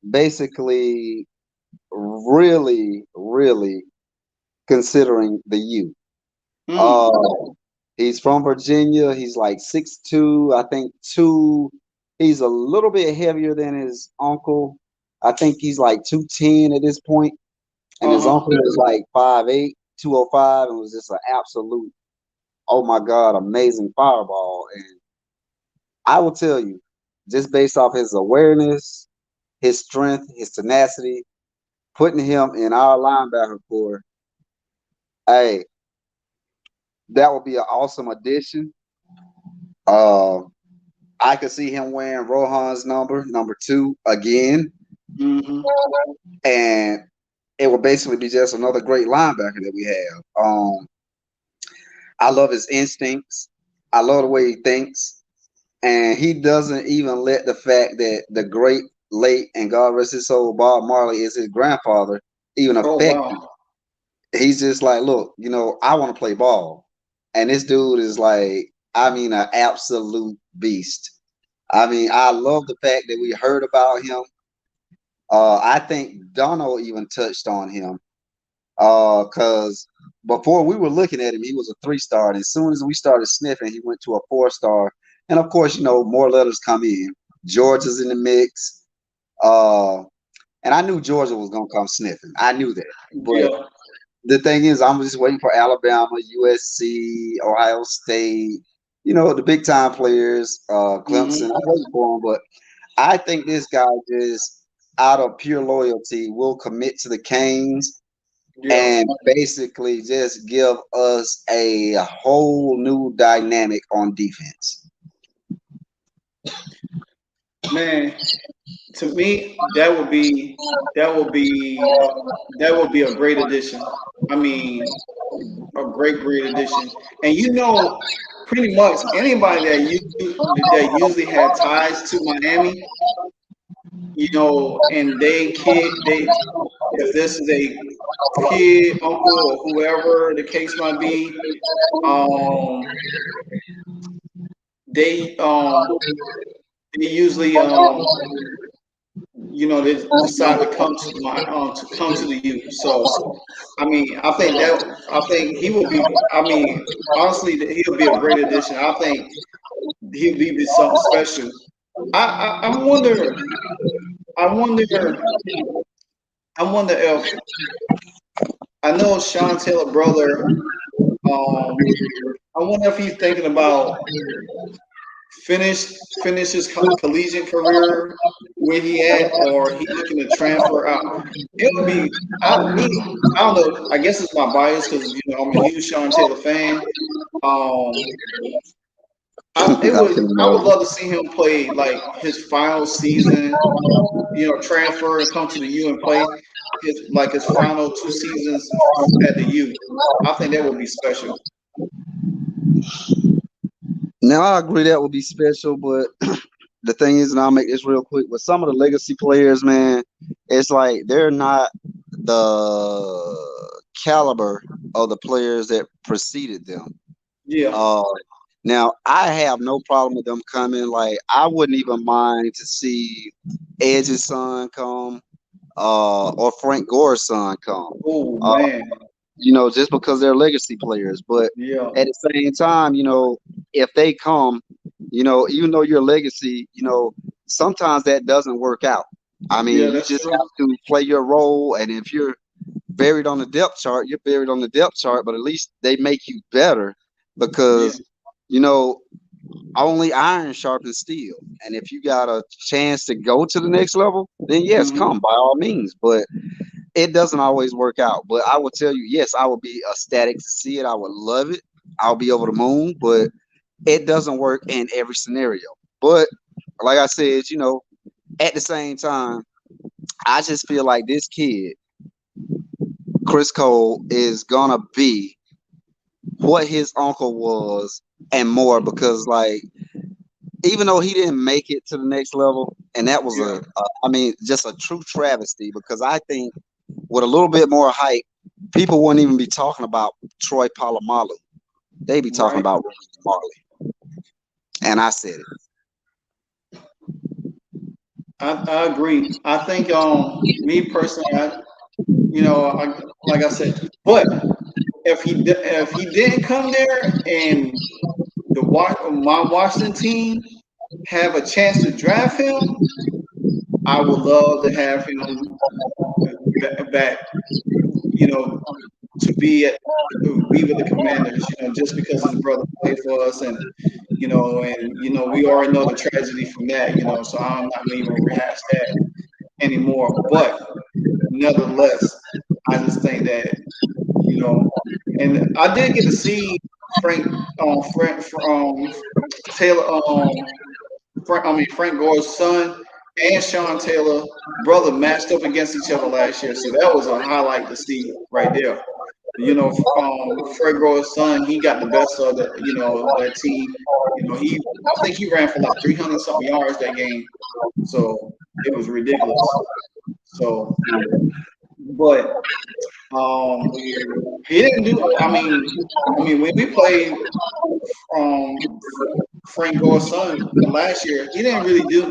basically really, really considering the youth. Uh, he's from Virginia. He's like 6'2", I think two. He's a little bit heavier than his uncle. I think he's like 210 at this point, and his uncle is like 5'8", 205, and was just an absolute, oh my God, amazing fireball. And I will tell you, just based off his awareness, his strength, his tenacity, putting him in our linebacker core, hey, that would be an awesome addition. I could see him wearing Rohan's number 2 again, and it would basically be just another great linebacker that we have. I love his instincts. I love the way he thinks, and he doesn't even let the fact that the great late and God rest his soul Bob Marley is his grandfather even affect him. He's just like, look, I want to play ball. And this dude is like, an absolute beast. I love the fact that we heard about him. I think Dono even touched on him. Because before we were looking at him, he was a 3-star. And as soon as we started sniffing, he went to a 4-star. And of course, more letters come in. Georgia's in the mix. And I knew Georgia was going to come sniffing. I knew that. But the thing is, I'm just waiting for Alabama, USC, Ohio State, the big time players, Clemson. I'm waiting for them. But I think this guy just, out of pure loyalty, will commit to the Canes and basically just give us a whole new dynamic on defense. Man, to me, that would be a great addition. I mean, a great addition. And pretty much anybody that usually had ties to Miami, and if this is a kid, uncle, or whoever the case might be, they usually they decide to come to the youth. So I think he will be. Honestly, he'll be a great addition. I think he'll be something special. I wonder if I know Sean Taylor brother. I wonder if he's thinking about finish his collegiate career where he at, or he looking to transfer out. It would be I don't know. I guess it's my bias because I'm a huge Sean Taylor fan. I would love to see him play like his final season. Transfer and come to the U and play his final 2 seasons at the U. I think that would be special. Now, I agree that would be special, but the thing is, and I'll make this real quick, with some of the legacy players, man, it's like they're not the caliber of the players that preceded them. Yeah. Now, I have no problem with them coming. Like, I wouldn't even mind to see Edge's son come or Frank Gore's son come. Oh, man. Just because they're legacy players. But at the same time, if they come, even though you're a legacy, sometimes that doesn't work out. You just have to play your role. And if you're buried on the depth chart, you're buried on the depth chart, but at least they make you better because, only iron sharpens steel. And if you got a chance to go to the next level, then yes, come by all means. But it doesn't always work out. But I will tell you, yes, I would be ecstatic to see it. I would love it. I'll be over the moon, but it doesn't work in every scenario. But like I said, at the same time, I just feel like this kid Chris Cole is gonna be what his uncle was and more, because like even though he didn't make it to the next level, and that was just a true travesty, because I think with a little bit more hype, people wouldn't even be talking about Troy Polamalu. They'd be talking about Marley. And I said it. I agree. I think me personally, like I said, but if he didn't come there and my Washington team have a chance to draft him, I would love to have him back. To be with the Commanders. Just because his brother played for us, and we already know the tragedy from that. So I'm not going to even rehash that anymore. But nevertheless, I just think that and I did get to see Frank Taylor, Frank Gore's son and Sean Taylor brother matched up against each other last year, so that was a highlight to see right there. Frank Gore's son, he got the best of that team. I think he ran for like 300 something yards that game, so it was ridiculous. So, but he didn't do. I mean, when we played Frank Gore's son last year, he didn't really do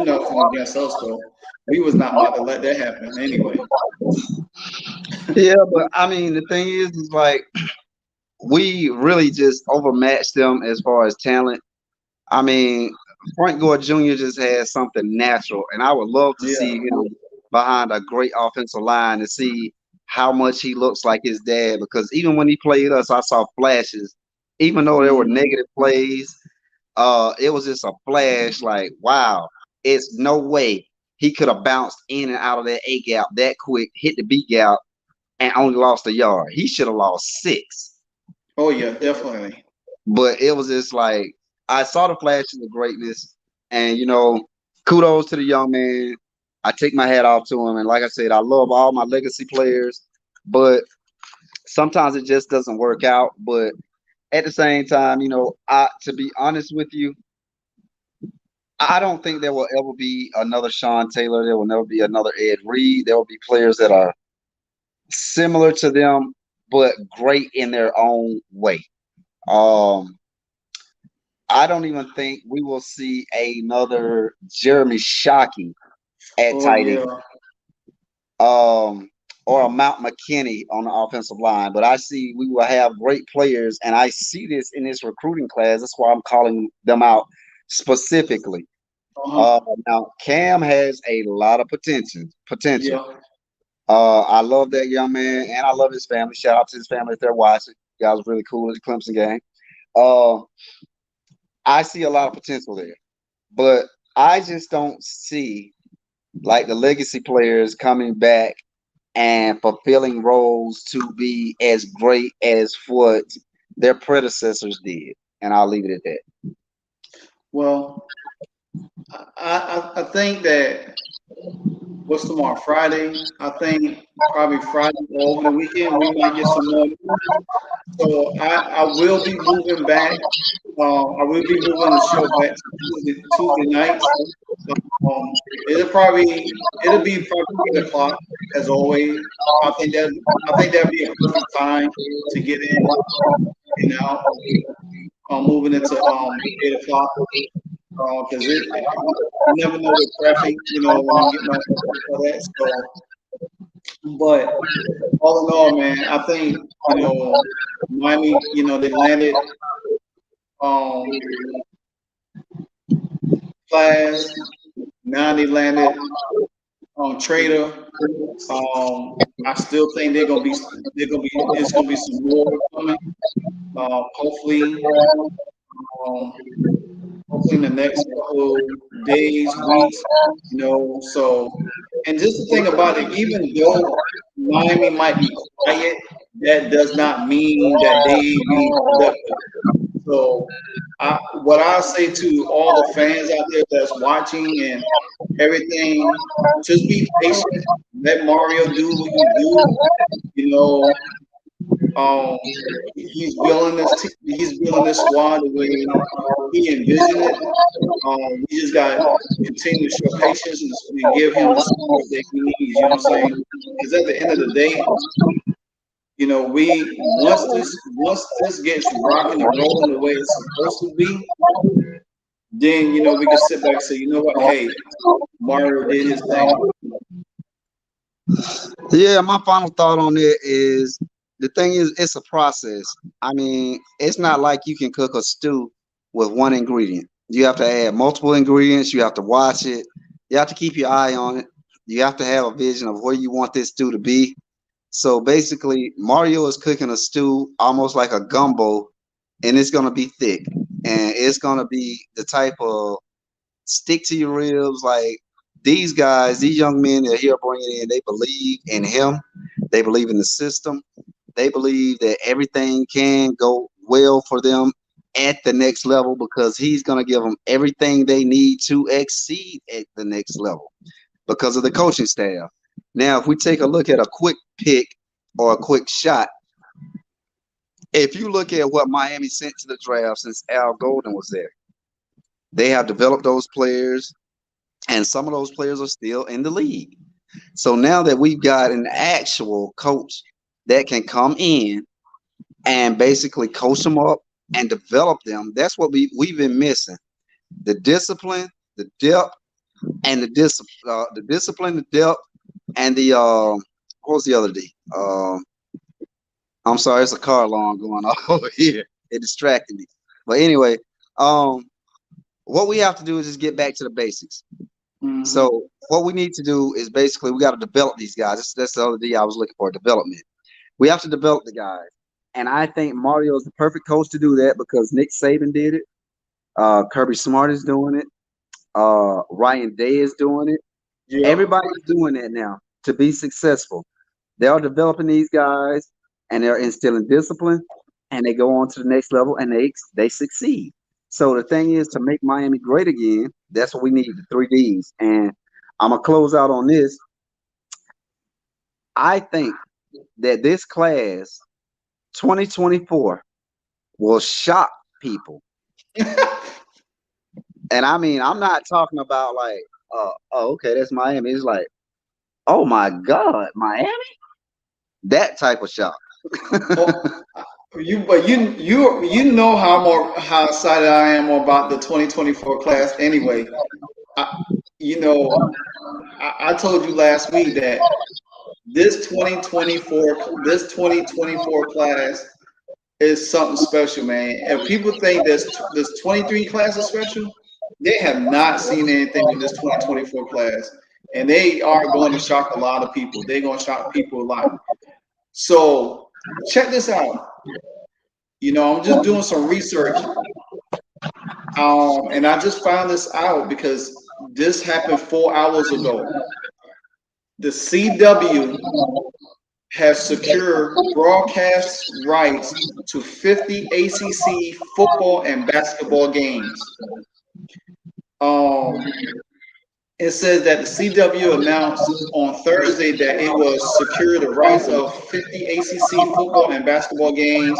nothing against us, though. We was not about to let that happen anyway. Yeah, but I mean, the thing is like we really just overmatched them as far as talent. I mean, Frank Gore Jr. just has something natural, and I would love to see him behind a great offensive line to see how much he looks like his dad. Because even when he played us, I saw flashes. Even though there were negative plays, it was just a flash. Like, wow, it's no way he could have bounced in and out of that A gap that quick, hit the B gap, and only lost a yard. He should have lost 6. Oh yeah, definitely. But it was just like I saw the flashes of greatness, and kudos to the young man. I take my hat off to him, and like I said, I love all my legacy players, but sometimes it just doesn't work out. But at the same time, to be honest with you, I don't think there will ever be another Sean Taylor. There will never be another Ed Reed. There will be players that are similar to them, but great in their own way. I don't even think we will see another Jeremy Shockey at tight end. Or a Mount McKinney on the offensive line. But I see we will have great players, and I see this in this recruiting class. That's why I'm calling them out specifically. Now, Cam has a lot of potential. Yeah. I love that young man, and I love his family. Shout out to his family if they're watching. You guys really cool at the Clemson game. I see a lot of potential there, but I just don't see like the legacy players coming back and fulfilling roles to be as great as what their predecessors did. And I'll leave it at that. Well, I think that what's tomorrow? Friday. I think probably Friday over the weekend we might get some more. So I will be moving back. I will be moving the show back to Tuesday nights. It'll be probably 8 o'clock as always. I think that'll be a perfect time to get in and out. Moving into 8 o'clock. Because you never know the traffic, when you get my for that. So, but all in all, man, I think Miami, they landed Class. Now they landed on Trader. I still think it's gonna be some more coming. Hopefully in the next couple days, weeks, so, and just the thing about it, even though Miami might be quiet, that does not mean that they be productive. So, what I say to all the fans out there that's watching and everything, just be patient, let Mario do what he do. You know, um, he's building he's building this squad the way he envisioned it. We just got to continue to show patience and give him the support that he needs. You know what I'm saying? Because at the end of the day, you know, we once this gets rocking and rolling the way it's supposed to be, then you know we can sit back and say, you know what, hey, Mario did his thing. Yeah, my final thought on it is the thing is it's a process. I mean, it's not like you can cook a stew with one ingredient. You have to add multiple ingredients, you have to watch it, you have to keep your eye on it, you have to have a vision of where you want this stew to be. So basically, Mario is cooking a stew almost like a gumbo, and it's gonna be thick, and it's gonna be the type of stick to your ribs. Like these guys, these young men that here bringing in, they believe in him, they believe in the system, they believe that everything can go well for them at the next level because he's gonna give them everything they need to exceed at the next level because of the coaching staff. Now, if we take a look at a quick pick or a quick shot, if you look at what Miami sent to the draft since Al Golden was there, they have developed those players, and some of those players are still in the league. So now that we've got an actual coach that can come in and basically coach them up and develop them, that's what we've been missing. The discipline, the depth, and the discipline, the depth, and the what was the other D? I'm sorry, it's a car alarm going off over here. It distracted me. But anyway, what we have to do is just get back to the basics. Mm-hmm. So what we need to do is basically we got to develop these guys. That's the other D I was looking for, development. We have to develop the guys. And I think Mario is the perfect coach to do that because Nick Saban did it. Kirby Smart is doing it. Ryan Day is doing it. Yeah. Everybody's doing that now to be successful. They are developing these guys and they're instilling discipline and they go on to the next level and they succeed. So the thing is to make Miami great again, that's what we need, the 3Ds. And I'm going to close out on this. I think that this class, 2024, will shock people. And I mean, I'm not talking about like, oh, okay, that's Miami. It's like, oh my God, Miami? That type of shock. You know how excited I am about the 2024 class anyway. I told you last week that this 2024 class is something special, man. If people think this 23 class is special, they have not seen anything in this 2024 class, and they are going to shock a lot of people. They're going to shock people a lot. So check this out. I'm just doing some research, and I just found this out because this happened 4 hours ago. The CW has secured broadcast rights to 50 ACC football and basketball games. It says that the CW announced on Thursday that it was secured the rights of 50 ACC football and basketball games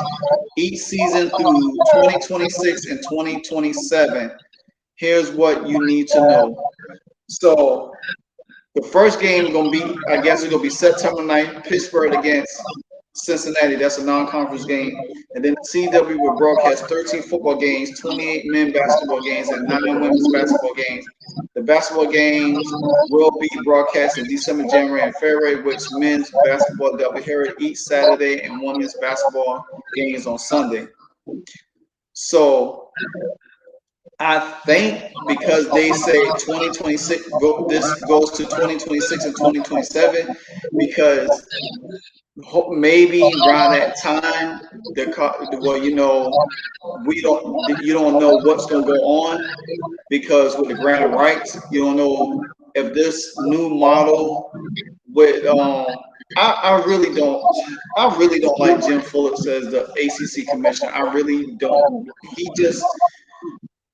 each season through 2026 and 2027. Here's what you need to know. So the first game is going to be, I guess it's going to be September 9th, Pittsburgh against Cincinnati. That's a non-conference game. And then the CW will broadcast 13 football games, 28 men basketball games, and 9 women's basketball games. The basketball games will be broadcast in December, January, and February, with men's basketball doubleheader each Saturday and women's basketball games on Sunday. So I think because they say 2026, this goes to 2026 and 2027, because maybe around that time, you don't know what's going to go on, because with the grant of rights, you don't know if this new model with I really don't like Jim Phillips as the ACC commissioner. I really don't.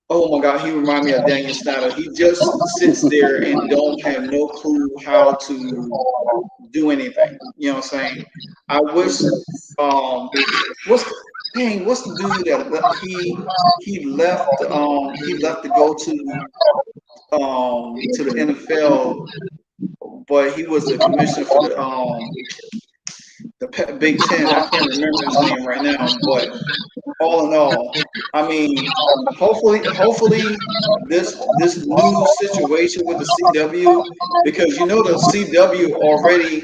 Oh my God, he remind me of Daniel Snyder. He just sits there and don't have no clue how to do anything. You know what I'm saying? I wish what's the what's the dude that he left to go to the NFL, but he was the commissioner for the Big Ten. I can't remember his name right now, but all in all, I mean, hopefully this new situation with the CW, because you know the CW already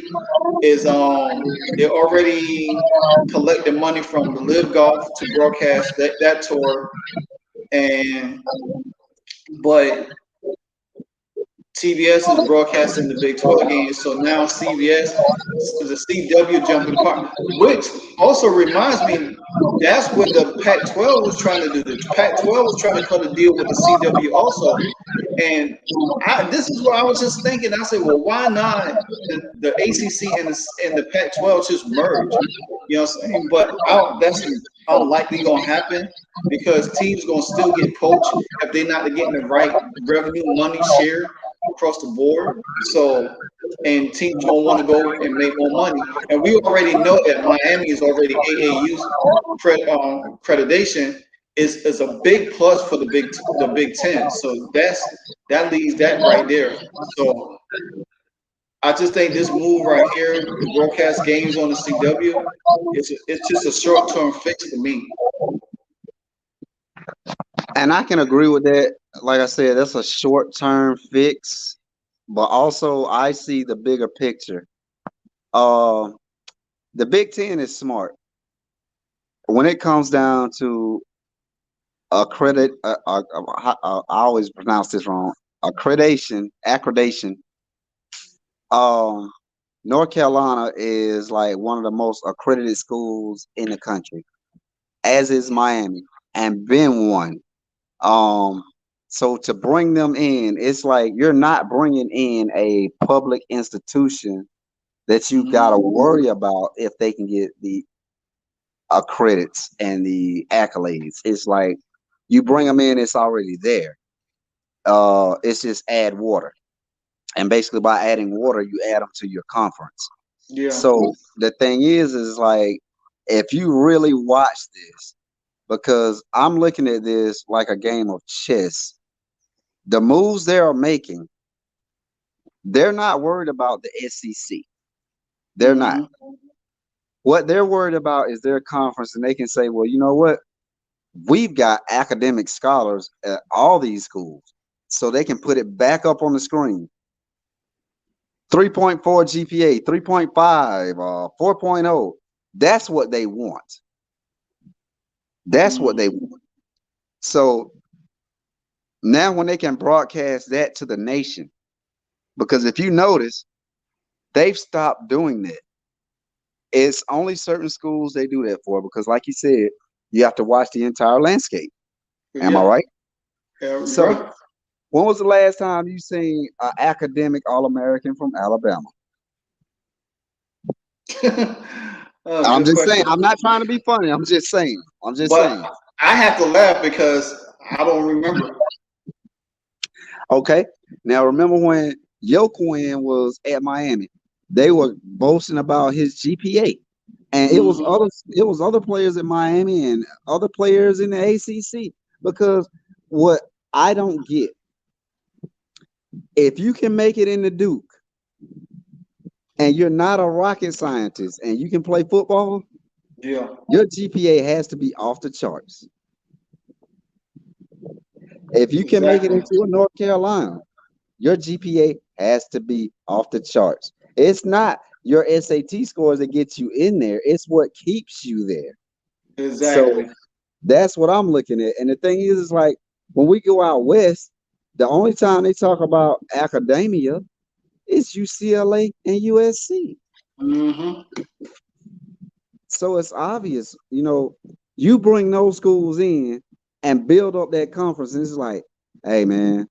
is they're already collecting money from the Live Golf to broadcast that tour, and but CBS is broadcasting the Big 12 games, so now the CW jumping the park, which also reminds me that's what the Pac-12 was trying to do. The Pac-12 was trying to cut a deal with the CW also, and this is what I was just thinking. I said, well, why not the ACC and the Pac-12 just merge? You know what I'm saying? But that's unlikely going to happen because teams going to still get poached if they're not getting the right revenue money share across the board. So, and teams gonna want to go and make more money. And we already know that Miami is already AAU's accreditation is a big plus for the Big Ten. So that leaves that right there. So I just think this move right here, the broadcast games on the CW, it's just a short term fix for me. And I can agree with that. Like I said, that's a short-term fix, but also I see the bigger picture. Uh, the Big Ten is smart when it comes down to accredit. I always pronounce this wrong. Accreditation. Um, North Carolina is like one of the most accredited schools in the country, as is Miami, and been one. Um, so to bring them in, it's like you're not bringing in a public institution that you got to worry about if they can get the credits and the accolades. It's like you bring them in, it's already there. It's just add water, and basically by adding water, you add them to your conference. Yeah. So the thing is like if you really watch this, because I'm looking at this like a game of chess. The moves they are making, they're not worried about the SEC. They're not. What they're worried about is their conference, and they can say, well, you know what? We've got academic scholars at all these schools, so they can put it back up on the screen. 3.4 GPA, 3.5, 4.0. That's what they want. That's what they want. So now when they can broadcast that to the nation, because if you notice, they've stopped doing that. It's only certain schools they do that for, because like you said, you have to watch the entire landscape. Am I right? Yeah, so right. When was the last time you seen an academic All-American from Alabama? I'm just saying. I'm not trying to be funny. I'm just saying. But I have to laugh because I don't remember. Okay. Now remember when Yoquin was at Miami, they were boasting about his GPA, and it was other players at Miami and other players in the ACC. Because what I don't get, if you can make it into Duke and you're not a rocket scientist and you can play football, your GPA has to be off the charts. If you can make it into a North Carolina, your GPA has to be off the charts. It's not your SAT scores that get you in there. It's what keeps you there. Exactly. So that's what I'm looking at. And the thing is like when we go out west, the only time they talk about academia is UCLA and USC. So it's obvious, you bring those schools in and build up that conference. And it's like, hey, man,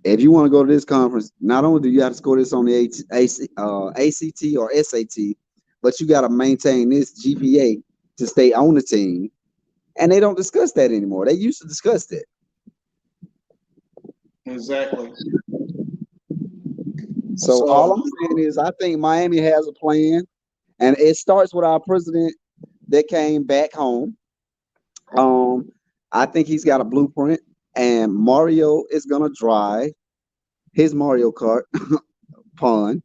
if you want to go to this conference, not only do you have to score this on the ACT or SAT, but you got to maintain this GPA to stay on the team. And they don't discuss that anymore. They used to discuss that. Exactly. So all I'm saying is, I think Miami has a plan, and it starts with our president that came back home. Um, I think he's got a blueprint, and Mario is gonna drive his Mario Kart pun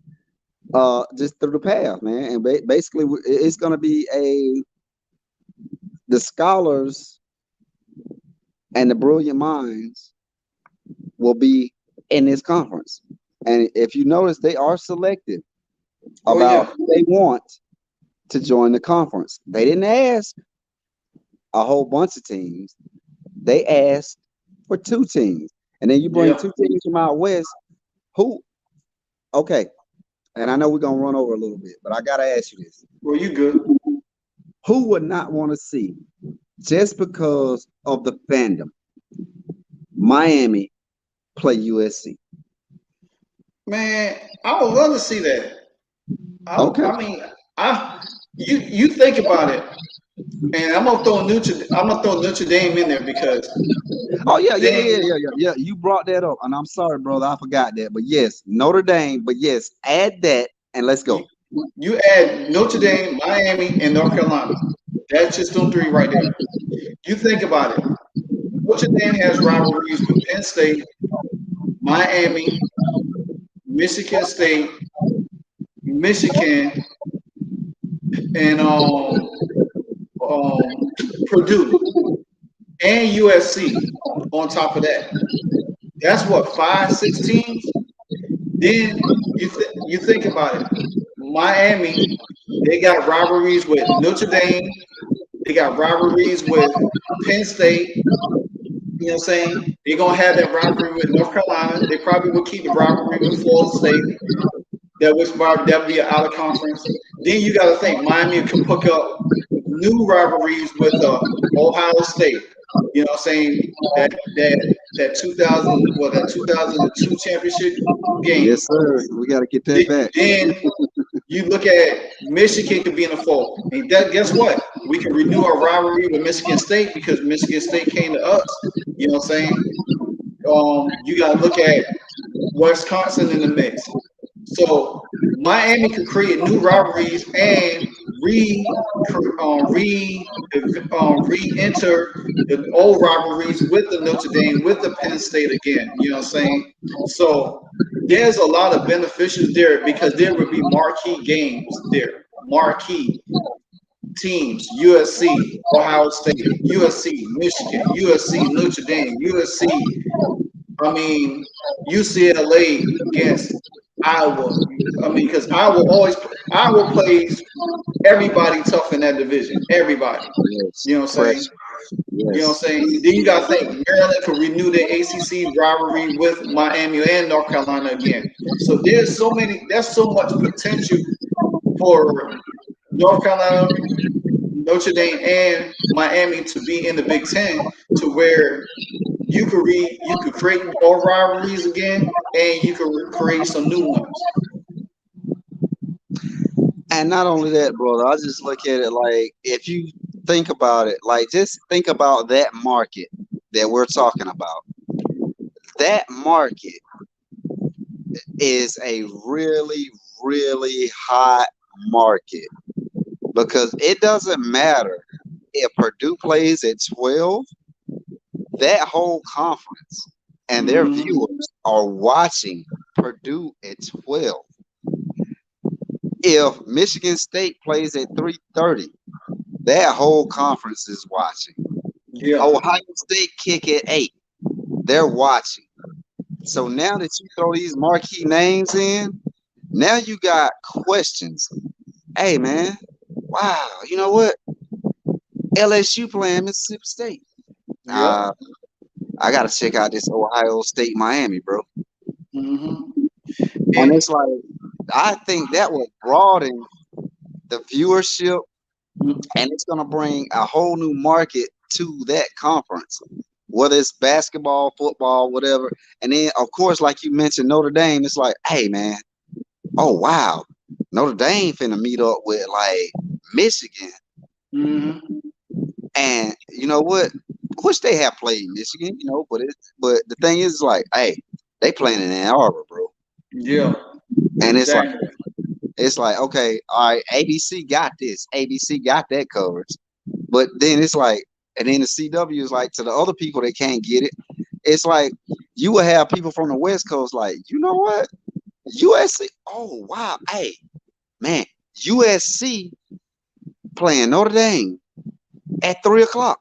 just through the path, man. And basically, it's gonna be the scholars and the brilliant minds will be in this conference. And if you notice, they are selective about who they want to join the conference. They didn't ask a whole bunch of teams. They asked for 2 teams. And then you bring 2 teams from out west. Who? Okay. And I know we're going to run over a little bit, but I got to ask you this. Well, you good. Who would not want to see, just because of the fandom, Miami play USC? Man, I would love to see that. Okay. I mean, you think about it, and I'm gonna throw Notre Dame in there because. Oh yeah. You brought that up, and I'm sorry, brother, I forgot that. But yes, Notre Dame. But yes, add that, and let's go. You add Notre Dame, Miami, and North Carolina. That's just them 3 right there. You think about it. Notre Dame has rivalries with Penn State, Miami, Michigan State, Michigan, and Purdue, and USC on top of that. That's what, 5, 6 teams? Then you think about it. Miami, they got rivalries with Notre Dame. They got rivalries with Penn State. You know what I'm saying? They're going to have that rivalry with North Carolina. They probably will keep the rivalry with Florida State. That would be an out of conference. Then you got to think Miami can pick up new rivalries with Ohio State. You know what I'm saying? That 2002 championship game. Yes, sir. We got to get that back. Then you look at Michigan could be in the fold. And guess what? We can renew our rivalry with Michigan State because Michigan State came to us. You know what I'm saying? You got to look at Wisconsin in the mix. So Miami could create new rivalries and re-enter the old rivalries with the Notre Dame, with the Penn State again. You know what I'm saying? So there's a lot of beneficials there because there would be marquee games there, marquee teams: USC, Ohio State, USC, Michigan, USC, Notre Dame, USC. I mean, UCLA against Iowa. I mean, because Iowa plays everybody tough in that division. Everybody. Yes. You know what I'm saying? Yes. You know what I'm saying? Then you got to think Maryland could renew their ACC rivalry with Miami and North Carolina again. So there's so much potential for North Carolina, Notre Dame, and Miami to be in the Big Ten, to where you could create more rivalries again, and you could create some new ones. And not only that, brother, I just look at it like, if you think about it, like, just think about that market that we're talking about. That market is a really, really hot market, because it doesn't matter if Purdue plays at 12, that whole conference and their viewers are watching Purdue at 12. If Michigan State plays at 3:30, that whole conference is watching. Yeah. Ohio State kick at 8, they're watching. So now that you throw these marquee names in, now you got questions. Hey, man, wow, you know what? LSU playing Mississippi State. Yeah. I got to check out this Ohio State Miami, bro. Mm-hmm. And it's like, I think that will broaden the viewership, and it's going to bring a whole new market to that conference, whether it's basketball, football, whatever. And then, of course, like you mentioned, Notre Dame, it's like, hey, man, oh, wow, Notre Dame finna meet up with, like, Michigan. Mm-hmm. And you know what? Of course, they have played Michigan, you know, but the thing is, like, hey, they playing in Ann Arbor, bro. Yeah, And exactly. it's like, okay, all right, ABC got this, ABC got that coverage, but then it's like, and then the CW is like to the other people that can't get it. It's like you will have people from the West Coast like, you know what, USC. Oh wow, hey man, USC playing Notre Dame at 3 o'clock,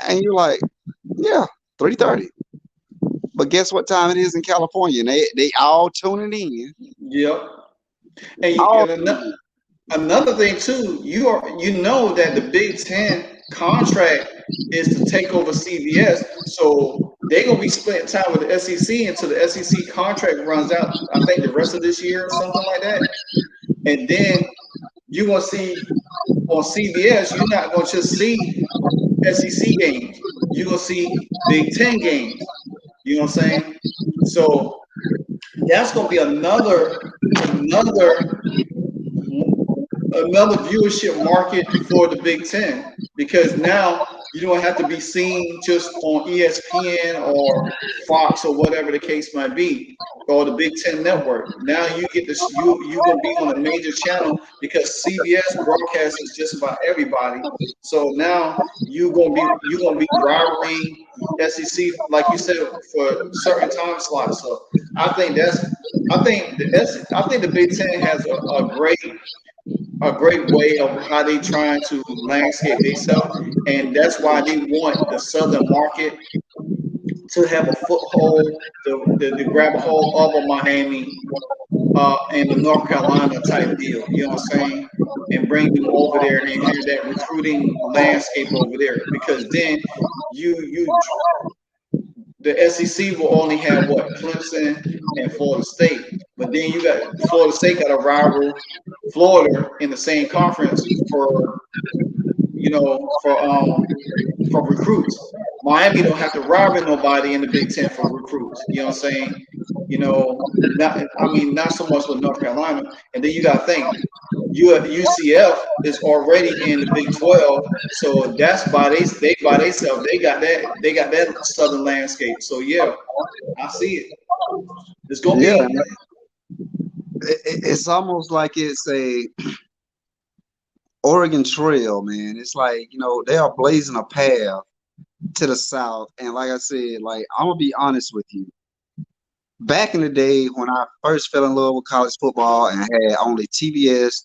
and you're like, yeah, 3:30. But guess what time it is in California? And they all tuning in. Yep. And, All another thing too, you know that the Big Ten contract is to take over CBS, so they're gonna be splitting time with the SEC until the SEC contract runs out. I think the rest of this year or something like that. And then you're gonna see on CBS, you're not gonna just see SEC games. You're gonna see Big Ten games. You know what I'm saying? So that's gonna be another viewership market for the Big Ten, because now you don't have to be seen just on ESPN or Fox or whatever the case might be, or the Big Ten network. Now you get this, you're gonna be on a major channel because CBS broadcasts just about everybody. So now you're gonna be rivaling SEC, like you said, for certain time slots. So I think the Big Ten has a great way of how they trying to landscape themselves, and that's why they want the southern market to have a foothold, to grab a hold of a Miami and the North Carolina type deal. You know what I'm saying? And bring them over there and have that recruiting landscape over there, because then you the SEC will only have what, Clemson and Florida State, but then you got Florida State got a rival Florida in the same conference for for recruits. Miami don't have to rival nobody in the Big Ten for recruits. You know what I'm saying? Not so much with North Carolina, and then you got to think. UCF is already in the Big 12, so that's by themselves. They got that southern landscape. So yeah, I see it. It's gonna yeah, be it's almost like it's a Oregon Trail, man. It's like, they are blazing a path to the south. And like I said, like, I'm gonna be honest with you. Back in the day when I first fell in love with college football and had only TBS,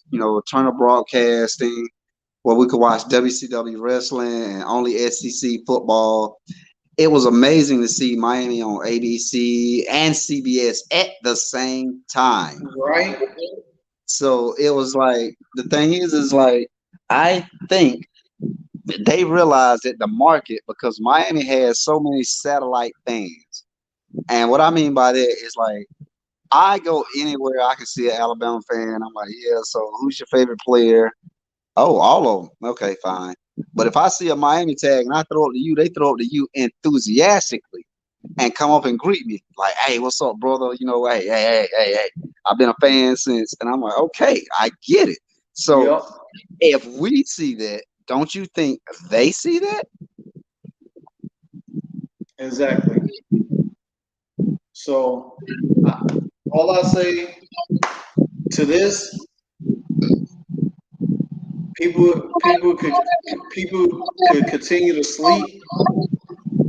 Turner Broadcasting, where we could watch WCW wrestling and only SEC football, it was amazing to see Miami on ABC and CBS at the same time. right. So it was like, the thing is like, I think they realized that the market, because Miami has so many satellite fans. And what I mean by that is, like, I go anywhere I can see an Alabama fan. I'm like, yeah, so who's your favorite player? Oh, all of them. Okay, fine. But if I see a Miami tag and I throw it to you, they throw it to you enthusiastically and come up and greet me like, hey, what's up, brother? Hey. I've been a fan since. And I'm like, okay, I get it. So Yep. if we see that, don't you think they see that? Exactly. So all I say to this, people could continue to sleep.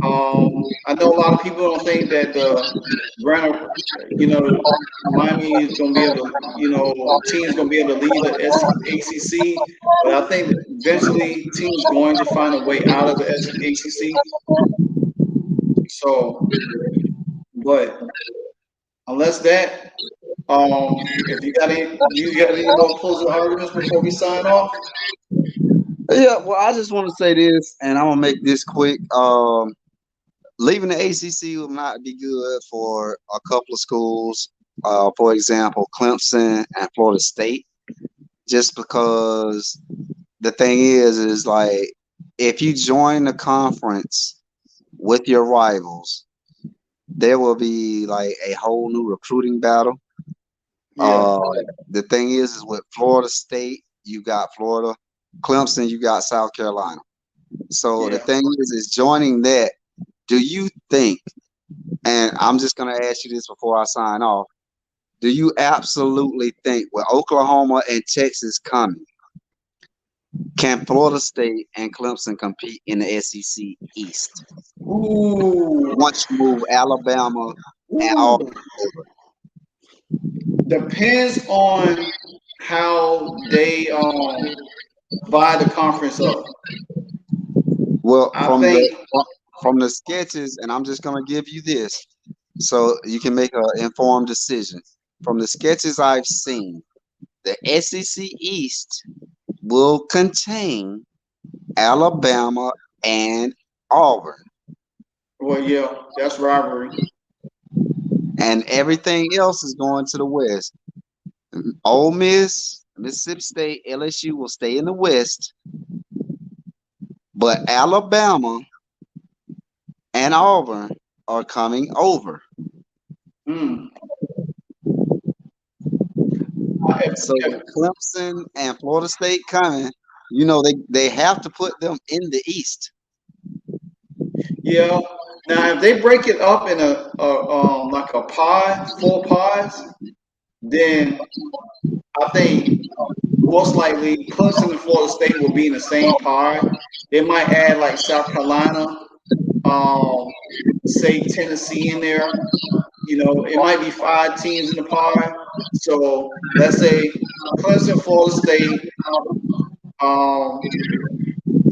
I know a lot of people don't think that Miami is going to be able to, teams going to be able to lead the ACC, but I think that eventually teams going to find a way out of the ACC. So, but unless that, if you got any more closing arguments before we sign off? Yeah, well, I just want to say this, and I'm gonna make this quick. Leaving the ACC will not be good for a couple of schools. For example, Clemson and Florida State, just because the thing is like, if you join the conference with your rivals, there will be like a whole new recruiting battle. Yeah. The thing is with Florida State, you got Florida. Clemson, you got South Carolina. So the thing is joining that. Do you think And I'm just gonna ask you this before I sign off. Do you absolutely think with Oklahoma and Texas coming, can Florida State and Clemson compete in the SEC East? Ooh, Once you move Alabama and all ooh. Depends on how they divide the conference up. well I think, from the sketches, and I'm just gonna give you this so you can make an informed decision. From the sketches I've seen, the SEC East will contain Alabama and Auburn, well, yeah, that's rivalry. and everything else is going to the West. Ole Miss, Mississippi State, LSU will stay in the West, but Alabama and Auburn are coming over. Hmm. So with Clemson and Florida State coming, you know they have to put them in the East. Yeah. Now, if they break it up in a like a pod, 4 pods, then I think most likely Clemson and Florida State will be in the same pod. They might add like South Carolina, um, say Tennessee in there. It might be 5 teams in the pod. So let's say Clemson, Florida State, um,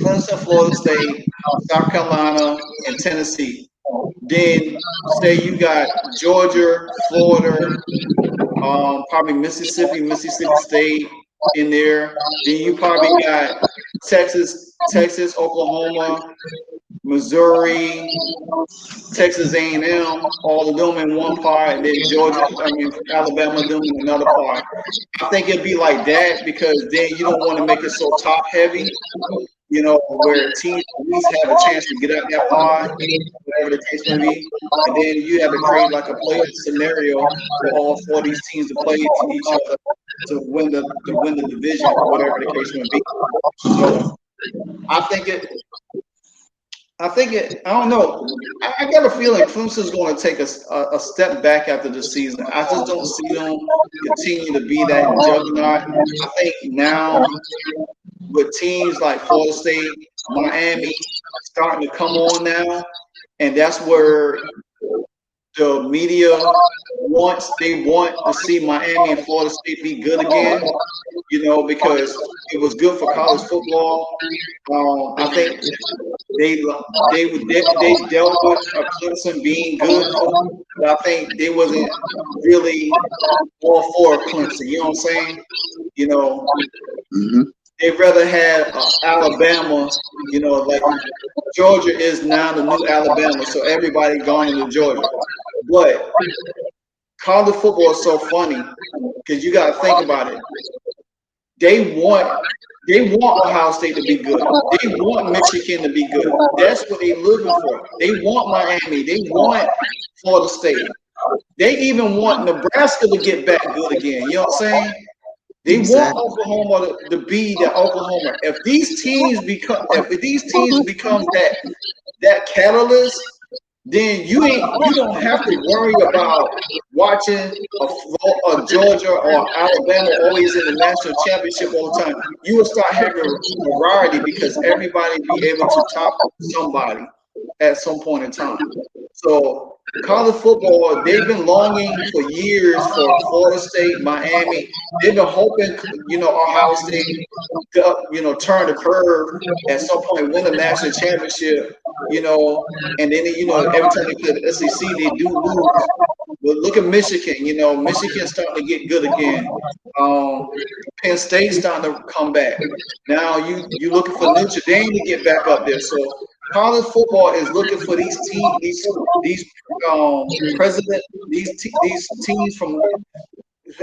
Clemson, Florida State, South Carolina, and Tennessee. Then say you got Georgia, Florida, probably Mississippi State in there. Then you probably got Texas, Oklahoma, Missouri, Texas A&M, all of them in one part, and then Alabama them in another part. I think it'd be like that because then you don't want to make it so top heavy, where teams at least have a chance to get out that pod, whatever the case may be. And then you have to create like a playoff scenario for all 4 of these teams to play to each other to win the division, whatever the case may be. So I think it. I don't know. I got a feeling Clemson's going to take a step back after the season. I just don't see them continue to be that juggernaut. I think now with teams like Florida State, Miami starting to come on now, and that's where the media want to see Miami and Florida State be good again, because it was good for college football. I think they dealt with Clemson being good, but I think they wasn't really all for Clemson. You know what I'm saying? Mm-hmm. They'd rather have Alabama. Like Georgia is now the new Alabama, so everybody going to Georgia. But college football is so funny because you got to think about it. They want Ohio State to be good. They want Michigan to be good. That's what they're looking for. They want Miami. They want Florida State. They even want Nebraska to get back good again. You know what I'm saying? They want Oklahoma to be the Oklahoma. If these teams become that catalyst, then you don't have to worry about watching a Georgia or Alabama always in the national championship all the time. You will start having a variety because everybody will be able to top somebody at some point in time. So college football, they've been longing for years for Florida State, Miami. They've been hoping, Ohio State, turn the curve at some point, win the national championship, and then, every time they play the SEC, they do lose. But look at Michigan, Michigan's starting to get good again. Penn State's starting to come back. Now you looking for Notre Dame to get back up there. So college football is looking for these teams, these teams from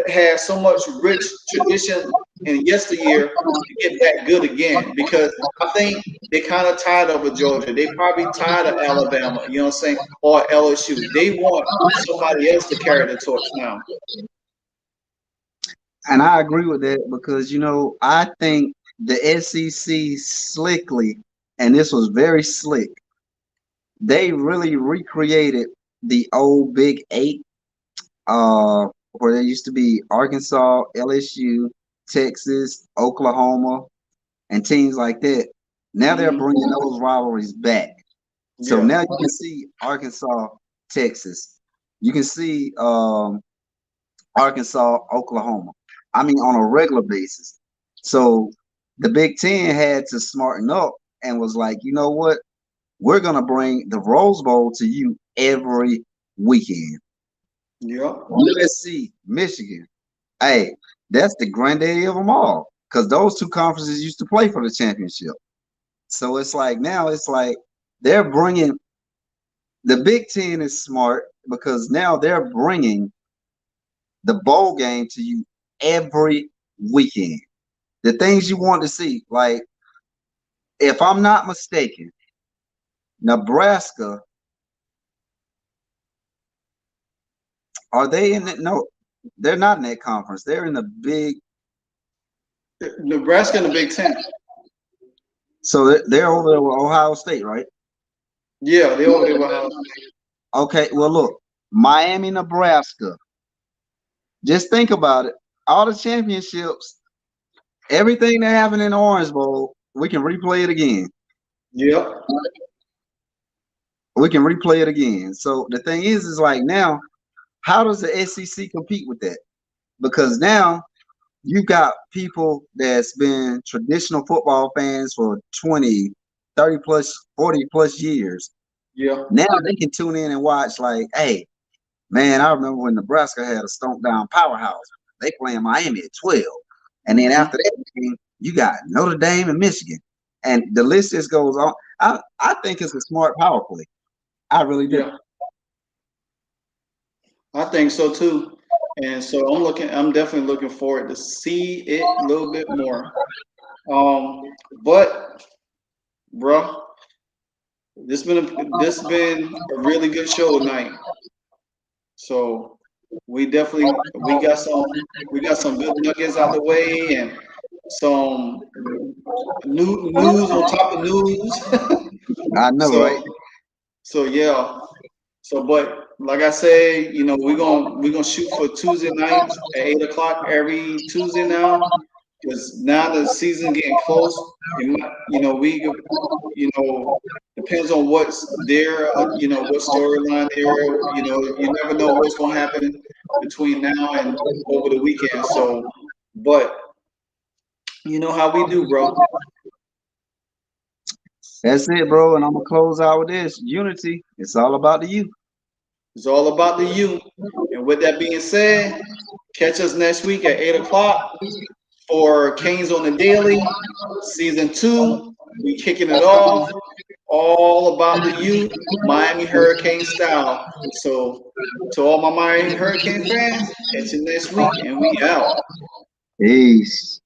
have so much rich tradition in yesteryear to get back good again because I think they're kind of tired of Georgia. They probably tired of Alabama, you know what I'm saying, or LSU. They want somebody else to carry the torch now. And I agree with that because, I think the SEC slickly, and this was very slick, they really recreated the old Big Eight, where there used to be Arkansas, LSU, Texas, Oklahoma, and teams like that. Now they're bringing those rivalries back. So now you can see Arkansas, Texas. You can see Arkansas, Oklahoma. I mean, on a regular basis. So the Big Ten had to smarten up and was like, you know what? We're gonna bring the Rose Bowl to you every weekend. Yep. USC, Michigan. Hey, that's the granddaddy of them all because those two conferences used to play for the championship. So it's like now it's like they're bringing the Big Ten is smart because now they're bringing the bowl game to you every weekend. The things you want to see, like if I'm not mistaken, Nebraska, are they in it? No, they're not in that conference. They're in the Big. Nebraska in the Big Ten. So they're over there with Ohio State, right? Yeah, they're over there with Ohio State. Okay, well look, Miami, Nebraska. Just think about it. All the championships, everything that happened in the Orange Bowl, we can replay it again. Yep. We can replay it again. So the thing is like now, how does the SEC compete with that? Because now you got people that's been traditional football fans for 20, 30 plus, 40 plus years. Yeah. Now they can tune in and watch like, hey, man, I remember when Nebraska had a stomp down powerhouse. They playing Miami at 12. And then after that game, you got Notre Dame and Michigan. And the list just goes on. I think it's a smart power play. I really do. Yeah. I think so too. And so I'm definitely looking forward to see it a little bit more. But bro, this been a really good show tonight. So we got some good nuggets out the way and some new news on top of news. I know, right? So yeah. So, but like I say, you know, we're gonna shoot for Tuesday nights at 8 o'clock every Tuesday now, because now the season getting close. You know, depends on what's there. You know, what storyline there. You know, you never know what's gonna happen between now and over the weekend. So, but you know how we do, bro. That's it, bro. And I'm gonna close out with this. Unity. It's all about the you. It's all about the you. And with that being said, catch us next week at 8 o'clock for Canes on the Daily, season 2. We kicking it off. All about the you, Miami Hurricane style. So to all my Miami Hurricane fans, catch you next week, and we out. Peace.